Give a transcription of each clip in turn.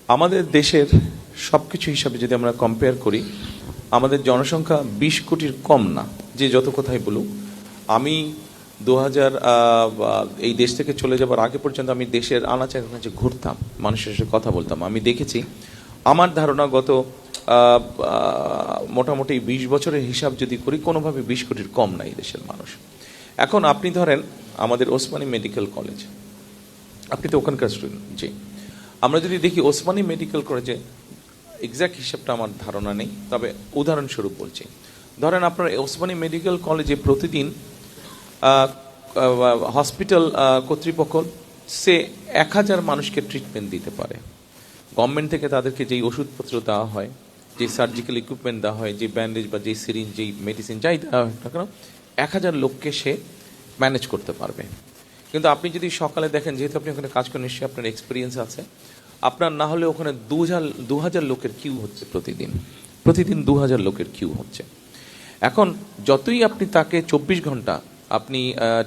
আমাদের দেশের সবকিছু হিসাবে যদি আমরা কম্পেয়ার করি, আমাদের জনসংখ্যা 20 কোটির কম না। যে যত কথাই বলুক, আমি 2000 এই দেশ থেকে চলে যাবার আগে পর্যন্ত আমি দেশের আনাচে কাছে ঘুরতাম, মানুষের সাথে কথা বলতাম। আমি দেখেছি, আমার ধারণা গত মোটামুটি 20 বছরের হিসাব যদি করি, কোনোভাবে 20 কোটির কম নাই দেশের মানুষ। এখন আপনি ধরেন আমাদের ওসমানী মেডিকেল কলেজ, আপনি তো ওখানকার স্টুডেন্ট। জি, আমরা যদি দেখি ওসমানী মেডিকেল কলেজে এক্স্যাক্ট হিসাবটা আমার ধারণা নেই, তবে উদাহরণস্বরূপ বলছি। ধরেন আপনার ওসমানী মেডিকেল কলেজে প্রতিদিন হসপিটাল কর্তৃপক্ষ সে 1000 মানুষকে ট্রিটমেন্ট দিতে পারে। গভর্নমেন্ট থেকে তাদেরকে যেই ওষুধপত্র দেওয়া হয়, যে সার্জিক্যাল ইকুইপমেন্ট দেওয়া হয়, যে ব্যান্ডেজ বা যেই সিরিঞ্জ, যেই মেডিসিন যাই দেওয়া হয় না কেন, 1000 লোককে সে ম্যানেজ করতে পারবে। কিন্তু আপনি যদি সকালে দেখেন, যেহেতু আপনি ওখানে কাজ করেন, নিশ্চয়ই আপনার এক্সপিরিয়েন্স আছে, আপনার না হলে ওখানে 2000 লোকের কিউ হচ্ছে প্রতিদিন 2000 লোকের কিউ হচ্ছে। এখন যতই আপনি তাকে 24 ঘন্টা আপনি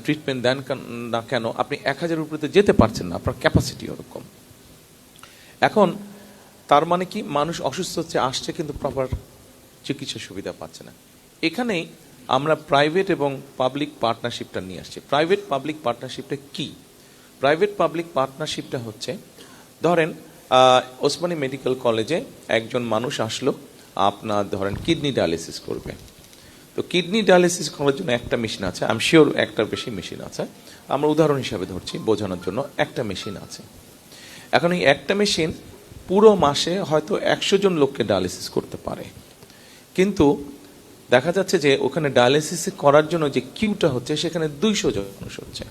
ট্রিটমেন্ট দেন না কেন, আপনি 1000 উপরে যেতে পারছেন না, আপনার ক্যাপাসিটি ওরকম। এখন তার মানে কি, মানুষ অসুস্থ হচ্ছে, আসছে, কিন্তু প্রপার চিকিৎসা সুবিধা পাচ্ছে না। এখানেই আমরা প্রাইভেট এবং পাবলিক পার্টনারশিপটা নিয়ে আসছি। প্রাইভেট পাবলিক পার্টনারশিপটা কি? প্রাইভেট পাবলিক পার্টনারশিপটা হচ্ছে, ধরেন ওসমানী মেডিকেল কলেজে একজন মানুষ আসলো, আপনার ধরেন কিডনি ডায়ালিসিস করবে। তো কিডনি ডায়ালিসিস করার জন্য একটা মেশিন আছে, আমি শিওর একটার বেশি মেশিন আছে, আমরা উদাহরণ হিসাবে ধরছি বোঝানোর জন্য, একটা মেশিন আছে। এখন এই একটা মেশিন পুরো মাসে হয়তো 100 জন লোককে ডায়ালিসিস করতে পারে, কিন্তু দেখা যাচ্ছে যে ওখানে ডায়ালিসিস করার জন্য যে কিউটা হচ্ছে, সেখানে 200 জন মানুষ হচ্ছে।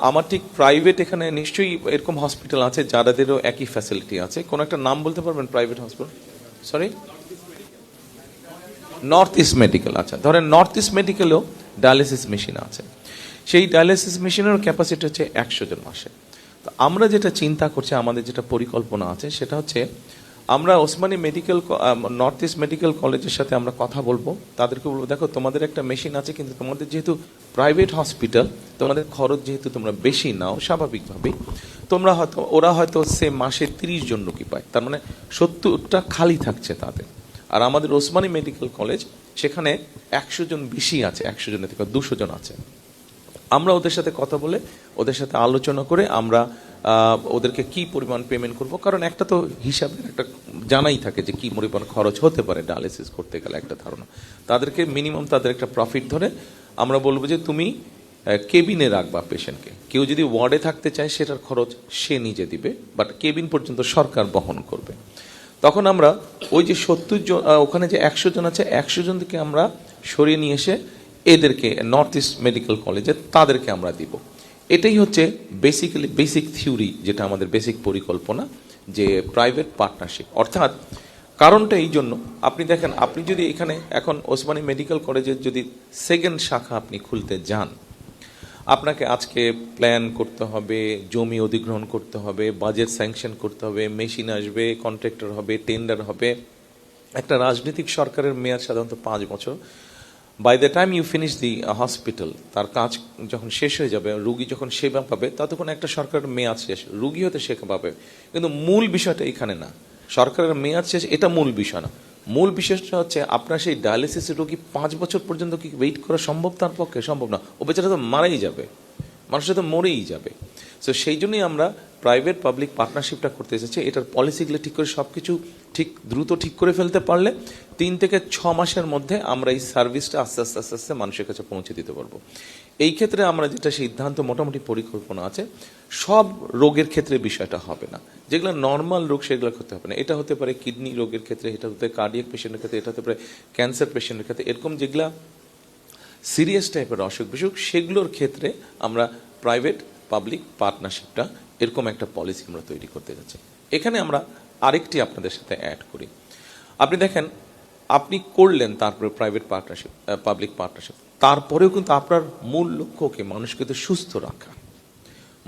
আমার ঠিক প্রাইভেট এখানে নিশ্চয়ই এরকম হসপিটাল আছে যাদেরও একই ফ্যাসিলিটি আছে। কোন একটা নাম বলতে পারবেন private hospital? Sorry, north east medical. আচ্ছা, ধরেন নর্থ ইস্ট মেডিকেলেও ডায়ালিসিস মেশিন আছে। সেই ডায়ালিসিস মেশিনের ক্যাপাসিটি হচ্ছে 100 জন মাসে। তো আমরা যেটা চিন্তা করছি, আমাদের যেটা পরিকল্পনা আছে, সেটা হচ্ছে আমরা Osmani medical north east medical কলেজের সাথে আমরা কথা বলবো, তাদেরকে বলবো, দেখো তোমাদের একটা মেশিন আছে, কিন্তু তোমাদের যেহেতু প্রাইভেট হসপিটাল, তোমাদের খরচ যেহেতু তোমরা বেশি নাও, স্বাভাবিকভাবেই ওরা হয়তো সে মাসে 30 জন রোগী পায়, তার মানে 70টা খালি থাকছে তাদের। আর আমাদের ওসমানী মেডিকেল কলেজ, সেখানে 100 জন বেশি আছে, 100 জনের থেকে 200 জন আছে। আমরা ওদের সাথে কথা বলে, ওদের সাথে আলোচনা করে আমরা ওদেরকে কি পরিমাণ পেমেন্ট করব, কারণ একটা তো হিসাবের একটা জানাই থাকে যে কি পরিমাণ খরচ হতে পারে ডায়ালিসিস করতে গেলে, একটা ধারণা। তাদেরকে মিনিমাম তাদের একটা প্রফিট ধরে আমরা বলবো যে তুমি কেবিনে রাখবা পেশেন্টকে। কেউ যদি ওয়ার্ডে থাকতে চায়, সেটার খরচ সে নিজে দিবে, বাট কেবিন পর্যন্ত সরকার বহন করবে। তখন আমরা ওই যে 70 জন, ওখানে যে 100 জন আছে, 100 জন থেকে আমরা সরিয়ে নিয়ে এসে এদেরকে নর্থ ইস্ট মেডিকেল কলেজে তাদেরকে আমরা দিব। এটাই হচ্ছে বেসিক্যালি বেসিক থিওরি, যেটা আমাদের বেসিক পরিকল্পনা, যে প্রাইভেট পার্টনারশিপ। অর্থাৎ কারণটা এই জন্য, আপনি দেখেন, আপনি যদি এখানে এখন ওসমানী মেডিকেল কলেজের যদি সেকেন্ড শাখা আপনি খুলতে যান, আপনাকে আজকে প্ল্যান করতে হবে, জমি অধিগ্রহণ করতে হবে, বাজেট স্যাংশন করতে হবে, মেশিন আসবে, কন্ট্রাক্টর হবে, টেন্ডার হবে। একটা রাজনৈতিক সরকারের মেয়াদ সাধারণত 5 বছর। By the time you finish the hospital, তার কাজ যখন শেষ হয়ে যাবে, রুগী যখন সেবা পাবে, ততক্ষণ একটা সরকারের মেয়াদ শেষ, রুগী হতে সেবা পাবে। কিন্তু মূল বিষয়টা এখানে না, সরকারের মেয়াদ শেষ এটা মূল বিষয় না। মূল বিষয়টা হচ্ছে আপনার সেই ডায়ালিসিসের রোগী 5 বছর পর্যন্ত কি ওয়েট করা সম্ভব? তার পক্ষে সম্ভব না, ও বেচারা তো মারাই যাবে, মানুষটা তো মরেই যাবে। সো সেই জন্যই আমরা প্রাইভেট পাবলিক পার্টনারশিপটা করতে এসেছি। এটার পলিসিগুলো ঠিক করে, সব কিছু ঠিক দ্রুত ঠিক করে ফেলতে পারলে 3 থেকে 6 মাসের মধ্যে আমরা এই সার্ভিসটা আস্তে আস্তে আস্তে আস্তে মানুষের কাছে পৌঁছে দিতে পারবো। এই ক্ষেত্রে আমরা যেটা সিদ্ধান্ত, মোটামুটি পরিকল্পনা আছে, সব রোগের ক্ষেত্রে বিষয়টা হবে না। যেগুলো নর্মাল রোগ, সেগুলো করতে হবে না। এটা হতে পারে কিডনি রোগের ক্ষেত্রে, এটা হতে পারে কার্ডিয়াক পেশেন্টের ক্ষেত্রে, এটা হতে পারে ক্যান্সার পেশেন্টের ক্ষেত্রে। এরকম যেগুলা সিরিয়াস টাইপের অসুখ বিসুখ, সেগুলোর ক্ষেত্রে আমরা প্রাইভেট পাবলিক পার্টনারশিপটা, এরকম একটা পলিসি আমরা তৈরি করতে যাচ্ছি। এখানে আমরা আরেকটি আপনাদের সাথে অ্যাড করি। আপনি দেখেন, আপনি করলেন, তারপরে প্রাইভেট পার্টনারশিপ, পাবলিক পার্টনারশিপ, তারপরেও কিন্তু আপনার মূল লক্ষ্যকে, মানুষকে তো সুস্থ রাখা,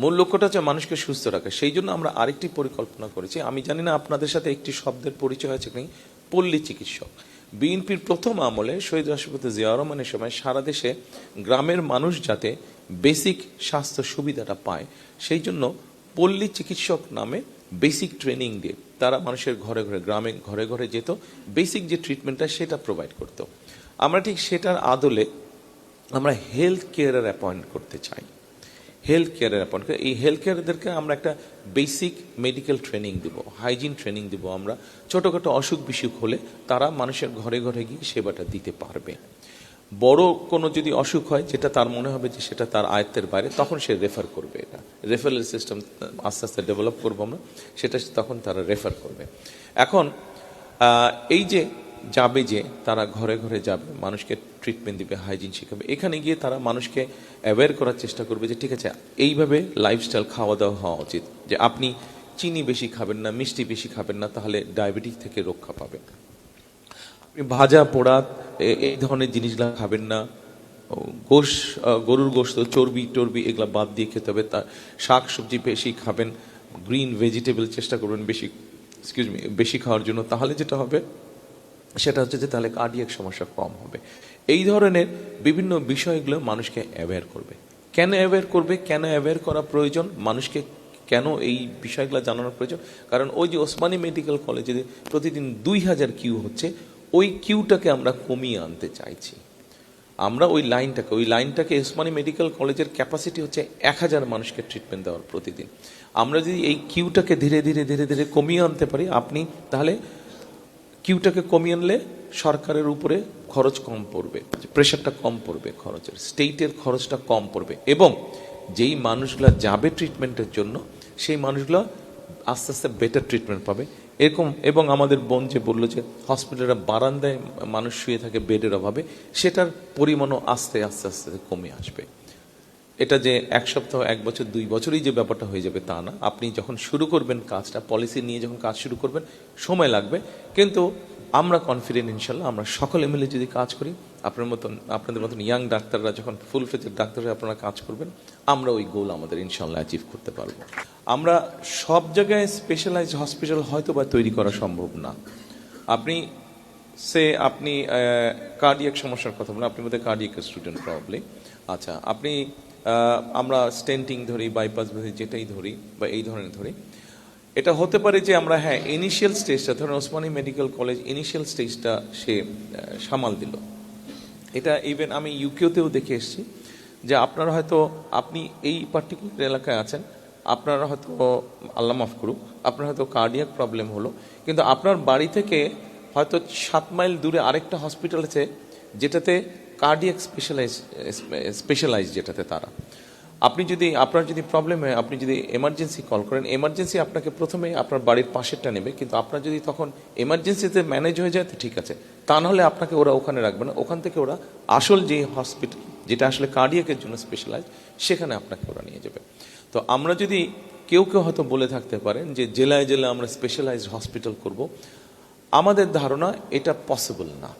মূল লক্ষ্যটা হচ্ছে মানুষকে সুস্থ রাখা। সেই জন্য আমরা আরেকটি পরিকল্পনা করেছি। আমি জানি না আপনাদের সাথে একটি শব্দের পরিচয় আছে কি, পল্লী চিকিৎসক। বিএনপির প্রথম আমলে শহীদ রাষ্ট্রপতি জিয়াউর রহমানের সময় সারা দেশে গ্রামের মানুষ যাতে বেসিক স্বাস্থ্য সুবিধাটা পায়, সেই জন্য পল্লী চিকিৎসক নামে বেসিক ট্রেনিং দিয়ে তারা মানুষের ঘরে ঘরে, গ্রামে ঘরে ঘরে যেত, বেসিক যে ট্রিটমেন্টটা সেটা প্রোভাইড করতো। আমরা ঠিক সেটার আদলে আমরা হেলথ কেয়ারের অ্যাপয়েন্ট করতে চাই। হেলথ কেয়ারের অ্যাপয়েন্ট করে এই হেলথ কেয়ারদেরকে আমরা একটা বেসিক মেডিকেল ট্রেনিং দিব, হাইজিন ট্রেনিং দিব। আমরা ছোটোখাটো অসুখ বিসুখ হলে তারা মানুষের ঘরে ঘরে গিয়ে সেবাটা দিতে পারবে। বড় কোনো যদি অসুখ হয় যেটা তার মনে হবে যে সেটা তার আয়ত্তের বাইরে, তখন সে রেফার করবে। এটা রেফারেল সিস্টেম আস্তে আস্তে ডেভেলপ করবো আমরা, সেটা তখন তারা রেফার করবে। এখন এই যে যাবে, যে তারা ঘরে ঘরে যাবে, মানুষকে ট্রিটমেন্ট দিবে, হাইজিন শেখাবে, এখানে গিয়ে তারা মানুষকে অ্যাওয়্যার করার চেষ্টা করবে যে ঠিক আছে এইভাবে লাইফস্টাইল খাওয়া দাওয়া হওয়া উচিত, যে আপনি চিনি বেশি খাবেন না, মিষ্টি বেশি খাবেন না, তাহলে ডায়াবেটিস থেকে রক্ষা পাবেন। আপনি ভাজা পোড়া এই ধরনের জিনিসগুলো খাবেন না, গরুর গোশত, চর্বি টর্বি এগুলা বাদ দিয়ে খেতে হবে। তার শাক সবজি বেশি খাবেন, গ্রিন ভেজিটেবল চেষ্টা করবেন বেশি খাওয়ার জন্য। তাহলে যেটা হবে সেটা হচ্ছে যে তাহলে কার্ডিয়াক সমস্যা কম হবে। এই ধরনের বিভিন্ন বিষয়গুলো মানুষকে অ্যাওয়্যার করবে। কেন অ্যাওয়্যার করবে, কেন অ্যাওয়্যার করা প্রয়োজন, মানুষকে কেন এই বিষয়গুলো জানানোর প্রয়োজন? কারণ ওই যে ওসমানী মেডিকেল কলেজে প্রতিদিন 2000 কিউ হচ্ছে, ওই কিউটাকে আমরা কমিয়ে আনতে চাইছি। আমরা ওই লাইনটাকে ওসমানী মেডিকেল কলেজের ক্যাপাসিটি হচ্ছে 1000 মানুষকে ট্রিটমেন্ট দেওয়ার প্রতিদিন। আমরা যদি এই কিউটাকে ধীরে ধীরে ধীরে ধীরে কমিয়ে আনতে পারি, আপনি তাহলে কিউটাকে কমিয়ে আনলে সরকারের উপরে খরচ কম পড়বে, প্রেশারটা কম পড়বে, খরচের স্টেটের খরচটা কম পড়বে, এবং যেই মানুষগুলো যাবে ট্রিটমেন্টের জন্য সেই মানুষগুলো আস্তে আস্তে বেটার ট্রিটমেন্ট পাবে এরকম। এবং আমাদের বোন যে বললো যে হসপিটালের বারান্দায় মানুষ শুয়ে থাকে বেডের অভাবে, সেটার পরিমাণও আস্তে আস্তে আস্তে কমে আসবে। এটা যে 1 সপ্তাহ, 1 বছর, 2 বছরই যে ব্যাপারটা হয়ে যাবে তা না। আপনি যখন শুরু করবেন কাজটা, পলিসি নিয়ে যখন কাজ শুরু করবেন, সময় লাগবে, কিন্তু আমরা কনফিডেন্ট ইনশাল্লাহ। আমরা সকলে মিলে যদি কাজ করি, আপনাদের মতন ইয়াং ডাক্তাররা যখন ফুল ফ্লেজেড ডাক্তার হয়ে আপনারা কাজ করবেন, আমরা ওই গোল আমাদের ইনশাল্লাহ অ্যাচিভ করতে পারবো। আমরা সব জায়গায় স্পেশালাইজড হসপিটাল হয়তো বা তৈরি করা সম্ভব না। আপনি কার্ডিয়াক সমস্যার কথা বলেন, আপনি বোধহয় কার্ডিয়াক স্টুডেন্ট প্রবলি। আচ্ছা, আমরা স্টেন্টিং ধরি, বাইপাস ধরি, যেটাই ধরি বা এই ধরনের ধরি, এটা হতে পারে যে আমরা ইনিশিয়াল স্টেজটা, ধরেন ওসমানী মেডিকেল কলেজ ইনিশিয়াল স্টেজটা সে সামাল দিল। এটা ইভেন আমি ইউকেতেও দেখে এসেছি যে আপনারা হয়তো, আপনি এই পার্টিকুলার এলাকায় আছেন, আপনারা হয়তো, আল্লাহ মাফ করুক, আপনার হয়তো কার্ডিয়াক প্রবলেম হলো, কিন্তু আপনার বাড়ি থেকে হয়তো 7 মাইল দূরে আরেকটা হসপিটাল আছে যেটাতে কার্ডিয়াক স্পেশালাইজ যেটাতে তারা, আপনার যদি প্রবলেম হয়, আপনি যদি এমার্জেন্সি কল করেন, এমার্জেন্সি আপনাকে প্রথমে আপনার বাড়ির পাশেরটা নেবে, কিন্তু আপনার যদি তখন এমার্জেন্সিতে ম্যানেজ হয়ে যায় তো ঠিক আছে, তা নাহলে আপনাকে ওরা ওখানে রাখবে না, ওখান থেকে ওরা আসল যে হসপিটাল যেটা আসলে কার্ডিয়াকের জন্য স্পেশালাইজ, সেখানে আপনাকে ওরা নিয়ে যাবে। তো আমরা যদি কেউ হয়তো বলে থাকতে পারেন যে জেলায় জেলায় আমরা স্পেশালাইজড হসপিটাল করব, আমাদের ধারণা এটা পসিবল না।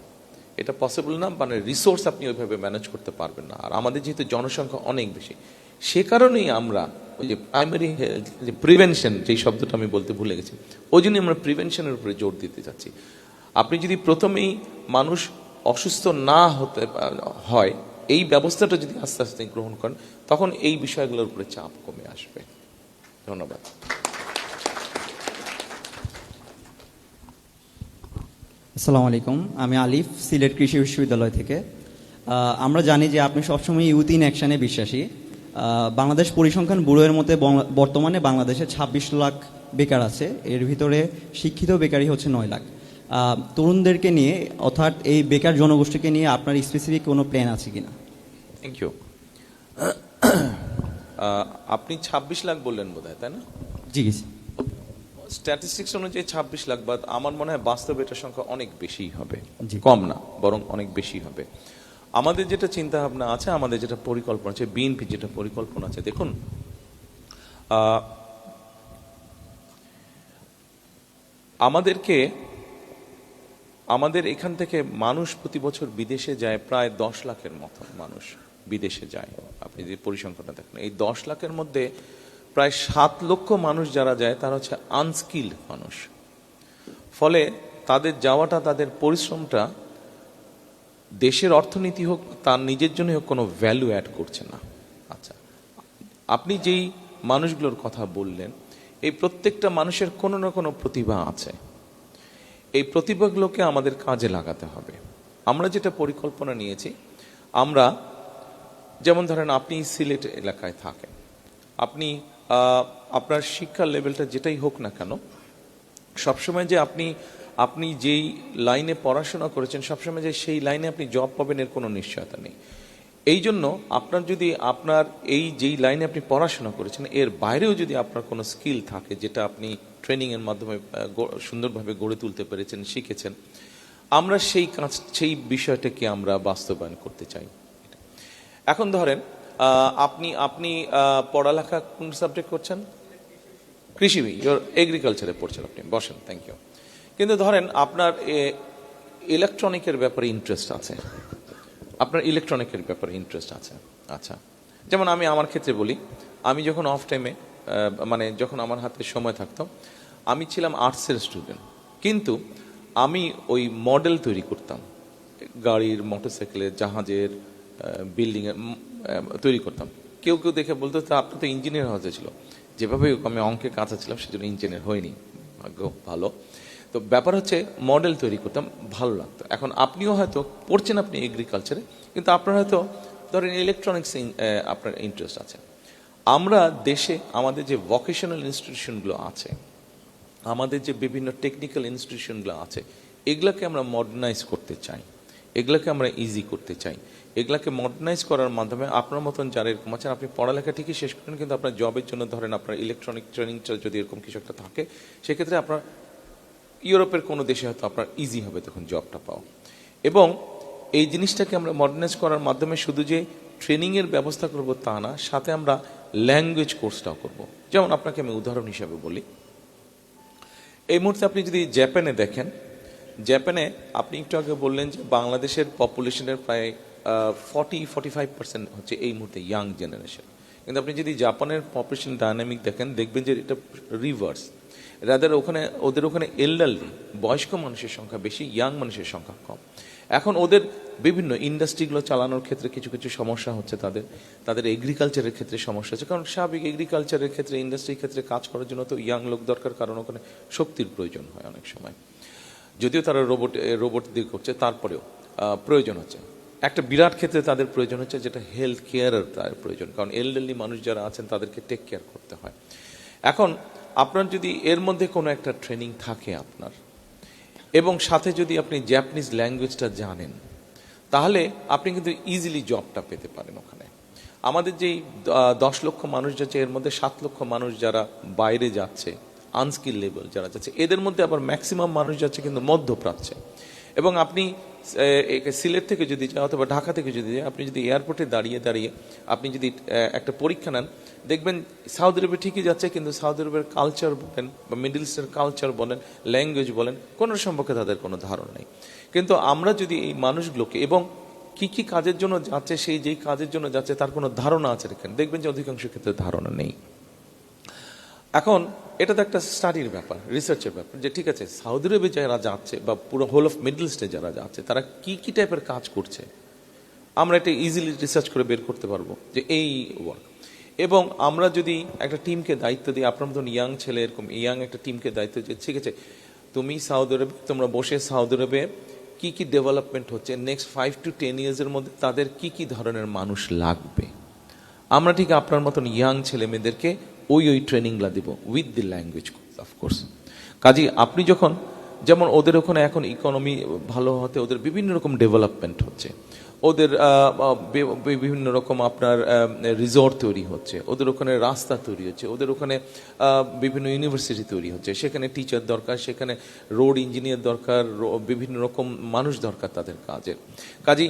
এটা পসিবল না, মানে রিসোর্স আপনি ওইভাবে ম্যানেজ করতে পারবেন না। আর আমাদের যেহেতু জনসংখ্যা অনেক বেশি, সে কারণেই আমরা ওই যে প্রাইমারি হেলথ, যে প্রিভেনশন, যেই শব্দটা আমি বলতে ভুলে গেছি, ওই জন্যই আমরা প্রিভেনশনের উপরে জোর দিতে চাচ্ছি। আপনি যদি প্রথমেই মানুষ অসুস্থ না হতে হয়, এই ব্যবস্থাটা যদি আস্তে আস্তে গ্রহণ করেন, তখন এই বিষয়গুলোর উপরে চাপ কমে আসবে। ধন্যবাদ। আসসালামু আলাইকুম, আমি আলিফ, সিলেট কৃষি বিশ্ববিদ্যালয় থেকে। আমরা জানি যে আপনি সবসময় ইউথ ইন অ্যাকশনে বিশ্বাসী। বাংলাদেশ পরিসংখ্যান ব্যুরোর মতে বর্তমানে বাংলাদেশে 26 লাখ বেকার আছে, এর ভিতরে শিক্ষিত বেকারই হচ্ছে 9 লাখ। তরুণদেরকে নিয়ে, অর্থাৎ এই বেকার জনগোষ্ঠীকে নিয়ে আপনার স্পেসিফিক কোনো প্ল্যান আছে কিনা? Thank you. আপনি 26 লাখ বললেন বোধহয়, তাই না? জি। স্ট্যাটিস্টিক্স অনুযায়ী 26 লাখ, বাট আমার মনে হয় বাস্তবে এটার সংখ্যা অনেক বেশি হবে, জি। কম না, বরং অনেক বেশি হবে। আমাদের যেটা চিন্তা ভাবনা আছে, আমাদের যেটা পরিকল্পনা আছে, বিএনপি যেটা পরিকল্পনা আছে, দেখুন আমাদের এখান থেকে মানুষ প্রতি বছর বিদেশে যায় প্রায় 10 লাখের মতো মানুষ বিদেশে যায়। আপনি যে পরিসংখ্যানটা দেখেন, এই 10 লাখের মধ্যে প্রায় 7 লক্ষ মানুষ যারা যায় তারা হচ্ছে আনস্কিল্ড মানুষ। ফলে তাদের যাওয়াটা, তাদের পরিশ্রমটা দেশের অর্থনীতি হোক, তার নিজের জন্য হোক, কোনো ভ্যালু অ্যাড করছে না। আচ্ছা, আপনি যেই মানুষগুলোর কথা বললেন, এই প্রত্যেকটা মানুষের কোনো না কোনো প্রতিভা আছে, এই প্রতিভাগুলোকে আমাদের কাজে লাগাতে হবে। আমরা যেটা পরিকল্পনা নিয়েছি, আমরা যেমন ধরেন আপনি সিলেট এলাকায় থাকেন, আপনি আপনার শিক্ষার লেভেলটা যেটাই হোক না কেন, সবসময় যে আপনি যেই লাইনে পড়াশোনা করেছেন সবসময় যে সেই লাইনে আপনি জব পাবেন এর কোনো নিশ্চয়তা নেই। এই জন্য আপনার যদি আপনার এই যেই লাইনে আপনি পড়াশোনা করেছেন এর বাইরেও যদি আপনার কোনো স্কিল থাকে যেটা আপনি ট্রেনিংয়ের মাধ্যমে সুন্দরভাবে গড়ে তুলতে পেরেছেন, শিখেছেন, আমরা সেই বিষয়টাকে আমরা বাস্তবায়ন করতে চাই। এখন ধরেন আপনি পড়ালেখা কোন সাবজেক্ট করছেন? কৃষি, এগ্রিকালচারে পড়ছেন আপনি, বসেন, থ্যাংক ইউ। কিন্তু ধরেন আপনার ইলেকট্রনিকের ব্যাপারে ইন্টারেস্ট আছে, আপনার ইলেকট্রনিকের ব্যাপারে ইন্টারেস্ট আছে। আচ্ছা, যেমন আমি আমার ক্ষেত্রে বলি, আমি যখন অফ টাইমে মানে যখন আমার হাতে সময় থাকতো, আমি ছিলাম আর্টসের স্টুডেন্ট, কিন্তু আমি ওই মডেল তৈরি করতাম, গাড়ির, মোটরসাইকেলের, জাহাজের, বিল্ডিংয়ের তৈরি করতাম। কেউ কেউ দেখে বলতো তা আপনি তো ইঞ্জিনিয়ার হতে ছিল। যেভাবে আমি অঙ্কে কাঁচা ছিলাম সেজন্য ইঞ্জিনিয়ার হয়নি, ভাগ্য ভালো। তো ব্যাপার হচ্ছে মডেল তৈরি করতাম, ভালো লাগতো। এখন আপনিও হয়তো পড়ছেন আপনি এগ্রিকালচারে, কিন্তু আপনার হয়তো ধরেন ইলেকট্রনিক্স আপনার ইন্টারেস্ট আছে। আমরা দেশে আমাদের যে ভোকেশনাল ইনস্টিটিউশনগুলো আছে, আমাদের যে বিভিন্ন টেকনিক্যাল ইনস্টিটিউশনগুলো আছে, এগুলাকে আমরা মডার্নাইজ করতে চাই, এগুলাকে আমরা ইজি করতে চাই। এগুলাকে মডার্নাইজ করার মাধ্যমে আপনার মতন যারা এরকম আছেন, আপনি পড়ালেখা ঠিকই শেষ করেন, কিন্তু আপনার জবের জন্য ধরেন আপনার ইলেকট্রনিক ট্রেনিংটা যদি এরকম কিছু একটা থাকে, সেক্ষেত্রে আপনার ইউরোপের কোনো দেশে হয়তো আপনার ইজি হবে তখন জবটা পাওয়া। এবং এই জিনিসটাকে আমরা মডার্নাইজ করার মাধ্যমে শুধু যে ট্রেনিংয়ের ব্যবস্থা করব তা না, সাথে আমরা ল্যাঙ্গুয়েজ কোর্সটাও করব। যেমন আপনাকে আমি উদাহরণ হিসাবে বলি, এই মুহূর্তে আপনি যদি জাপানে দেখেন, জাপানে আপনি একটু আগে বললেন যে বাংলাদেশের পপুলেশনের প্রায় 40-45% হচ্ছে এই মুহূর্তে ইয়াং জেনারেশন, কিন্তু আপনি যদি জাপানের পপুলেশন ডায়নামিক দেখেন, দেখবেন যে এটা রিভার্স। ওদের ওখানে এল্ডারলি, বয়স্ক মানুষের সংখ্যা বেশি, ইয়াং মানুষের সংখ্যা কম। এখন ওদের বিভিন্ন ইন্ডাস্ট্রিগুলো চালানোর ক্ষেত্রে কিছু কিছু সমস্যা হচ্ছে, তাদের এগ্রিকালচারের ক্ষেত্রে সমস্যা হচ্ছে, কারণ স্বাভাবিক এগ্রিকালচারের ক্ষেত্রে, ইন্ডাস্ট্রির ক্ষেত্রে কাজ করার জন্য তো ইয়াং লোক দরকার, কারণ ওখানে শক্তির প্রয়োজন হয় অনেক সময়। যদিও তারা রোবট দিয়ে করছে, তারপরেও প্রয়োজন হচ্ছে। একটা বিরাট ক্ষেত্রে তাদের প্রয়োজন হচ্ছে যেটা হেলথ কেয়ারের তাদের প্রয়োজন, কারণ এল্ডারলি মানুষ যারা আছেন তাদেরকে টেক কেয়ার করতে হয়। এখন আপনার যদি এর মধ্যে কোনো একটা ট্রেনিং থাকে আপনার, এবং সাথে যদি আপনি জাপানিজ ল্যাঙ্গুয়েজটা জানেন, তাহলে আপনি কিন্তু ইজিলি জবটা পেতে পারেন ওখানে। আমাদের যেই 10 লক্ষ মানুষ যাচ্ছে, এর মধ্যে 7 লক্ষ মানুষ যারা বাইরে যাচ্ছে, আনস্কিল লেভেল যারা যাচ্ছে, এদের মধ্যে আবার ম্যাক্সিমাম মানুষ যাচ্ছে কিন্তু মধ্যপ্রাচ্যে। এবং আপনি সিলেট থেকে যদি যান অথবা ঢাকা থেকে যদি যান, আপনি যদি এয়ারপোর্টে দাঁড়িয়ে দাঁড়িয়ে আপনি যদি একটা পরীক্ষা নেন, দেখবেন সৌদি আরবে ঠিকই যাচ্ছে, কিন্তু সৌদি আরবের কালচার বলেন বা মিডল ইস্টের কালচার বলেন, ল্যাঙ্গুয়েজ বলেন, কোনো সম্পর্কে তাদের কোনো ধারণা নেই। কিন্তু আমরা যদি এই মানুষগুলোকে, এবং কি কি কাজের জন্য যাচ্ছে, সেই যেই কাজের জন্য যাচ্ছে তার কোনো ধারণা আছে এখানে, দেখবেন যে অধিকাংশ ক্ষেত্রে ধারণা নেই। এখন এটা তো একটা স্টাডির ব্যাপার, রিসার্চের ব্যাপার, যে ঠিক আছে সৌদি আরবে যারা যাচ্ছে বা পুরো হোল অফ মিডল ইস্টে যারা যাচ্ছে, তারা কি কি টাইপের কাজ করছে, আমরা এটা ইজিলি রিসার্চ করে বের করতে পারবো যে এই ওয়ার্ক। এবং আমরা যদি একটা টিমকে দায়িত্ব দিই, আপনার মতন ইয়াং ছেলে, এরকম ইয়াং একটা টিমকে দায়িত্ব দিই, ঠিক আছে তুমি সৌদি আরবে, তোমরা বসে সৌদি আরবে কি কি ডেভেলপমেন্ট হচ্ছে নেক্সট 5 to 10 ইয়ার্সের মধ্যে, তাদের কি কি ধরনের মানুষ লাগবে, আমরা ঠিক আপনার মতন ইয়াং ছেলে মেয়েদেরকে ওই ট্রেনিংগুলো দিব উইথ দি ল্যাঙ্গুয়েজ অফকোর্স। কাজী আপনি যখন, যেমন ওদের ওখানে এখন ইকোনমি ভালো হতে ওদের বিভিন্ন রকম ডেভেলপমেন্ট হচ্ছে, ওদের বিভিন্ন রকম আপনার রিসোর্ট তৈরি হচ্ছে, ওদের ওখানে রাস্তা তৈরি হচ্ছে, ওদের ওখানে বিভিন্ন ইউনিভার্সিটি তৈরি হচ্ছে, সেখানে টিচার দরকার, সেখানে রোড ইঞ্জিনিয়ার দরকার, বিভিন্ন রকম মানুষ দরকার তাদের কাজের। কাজী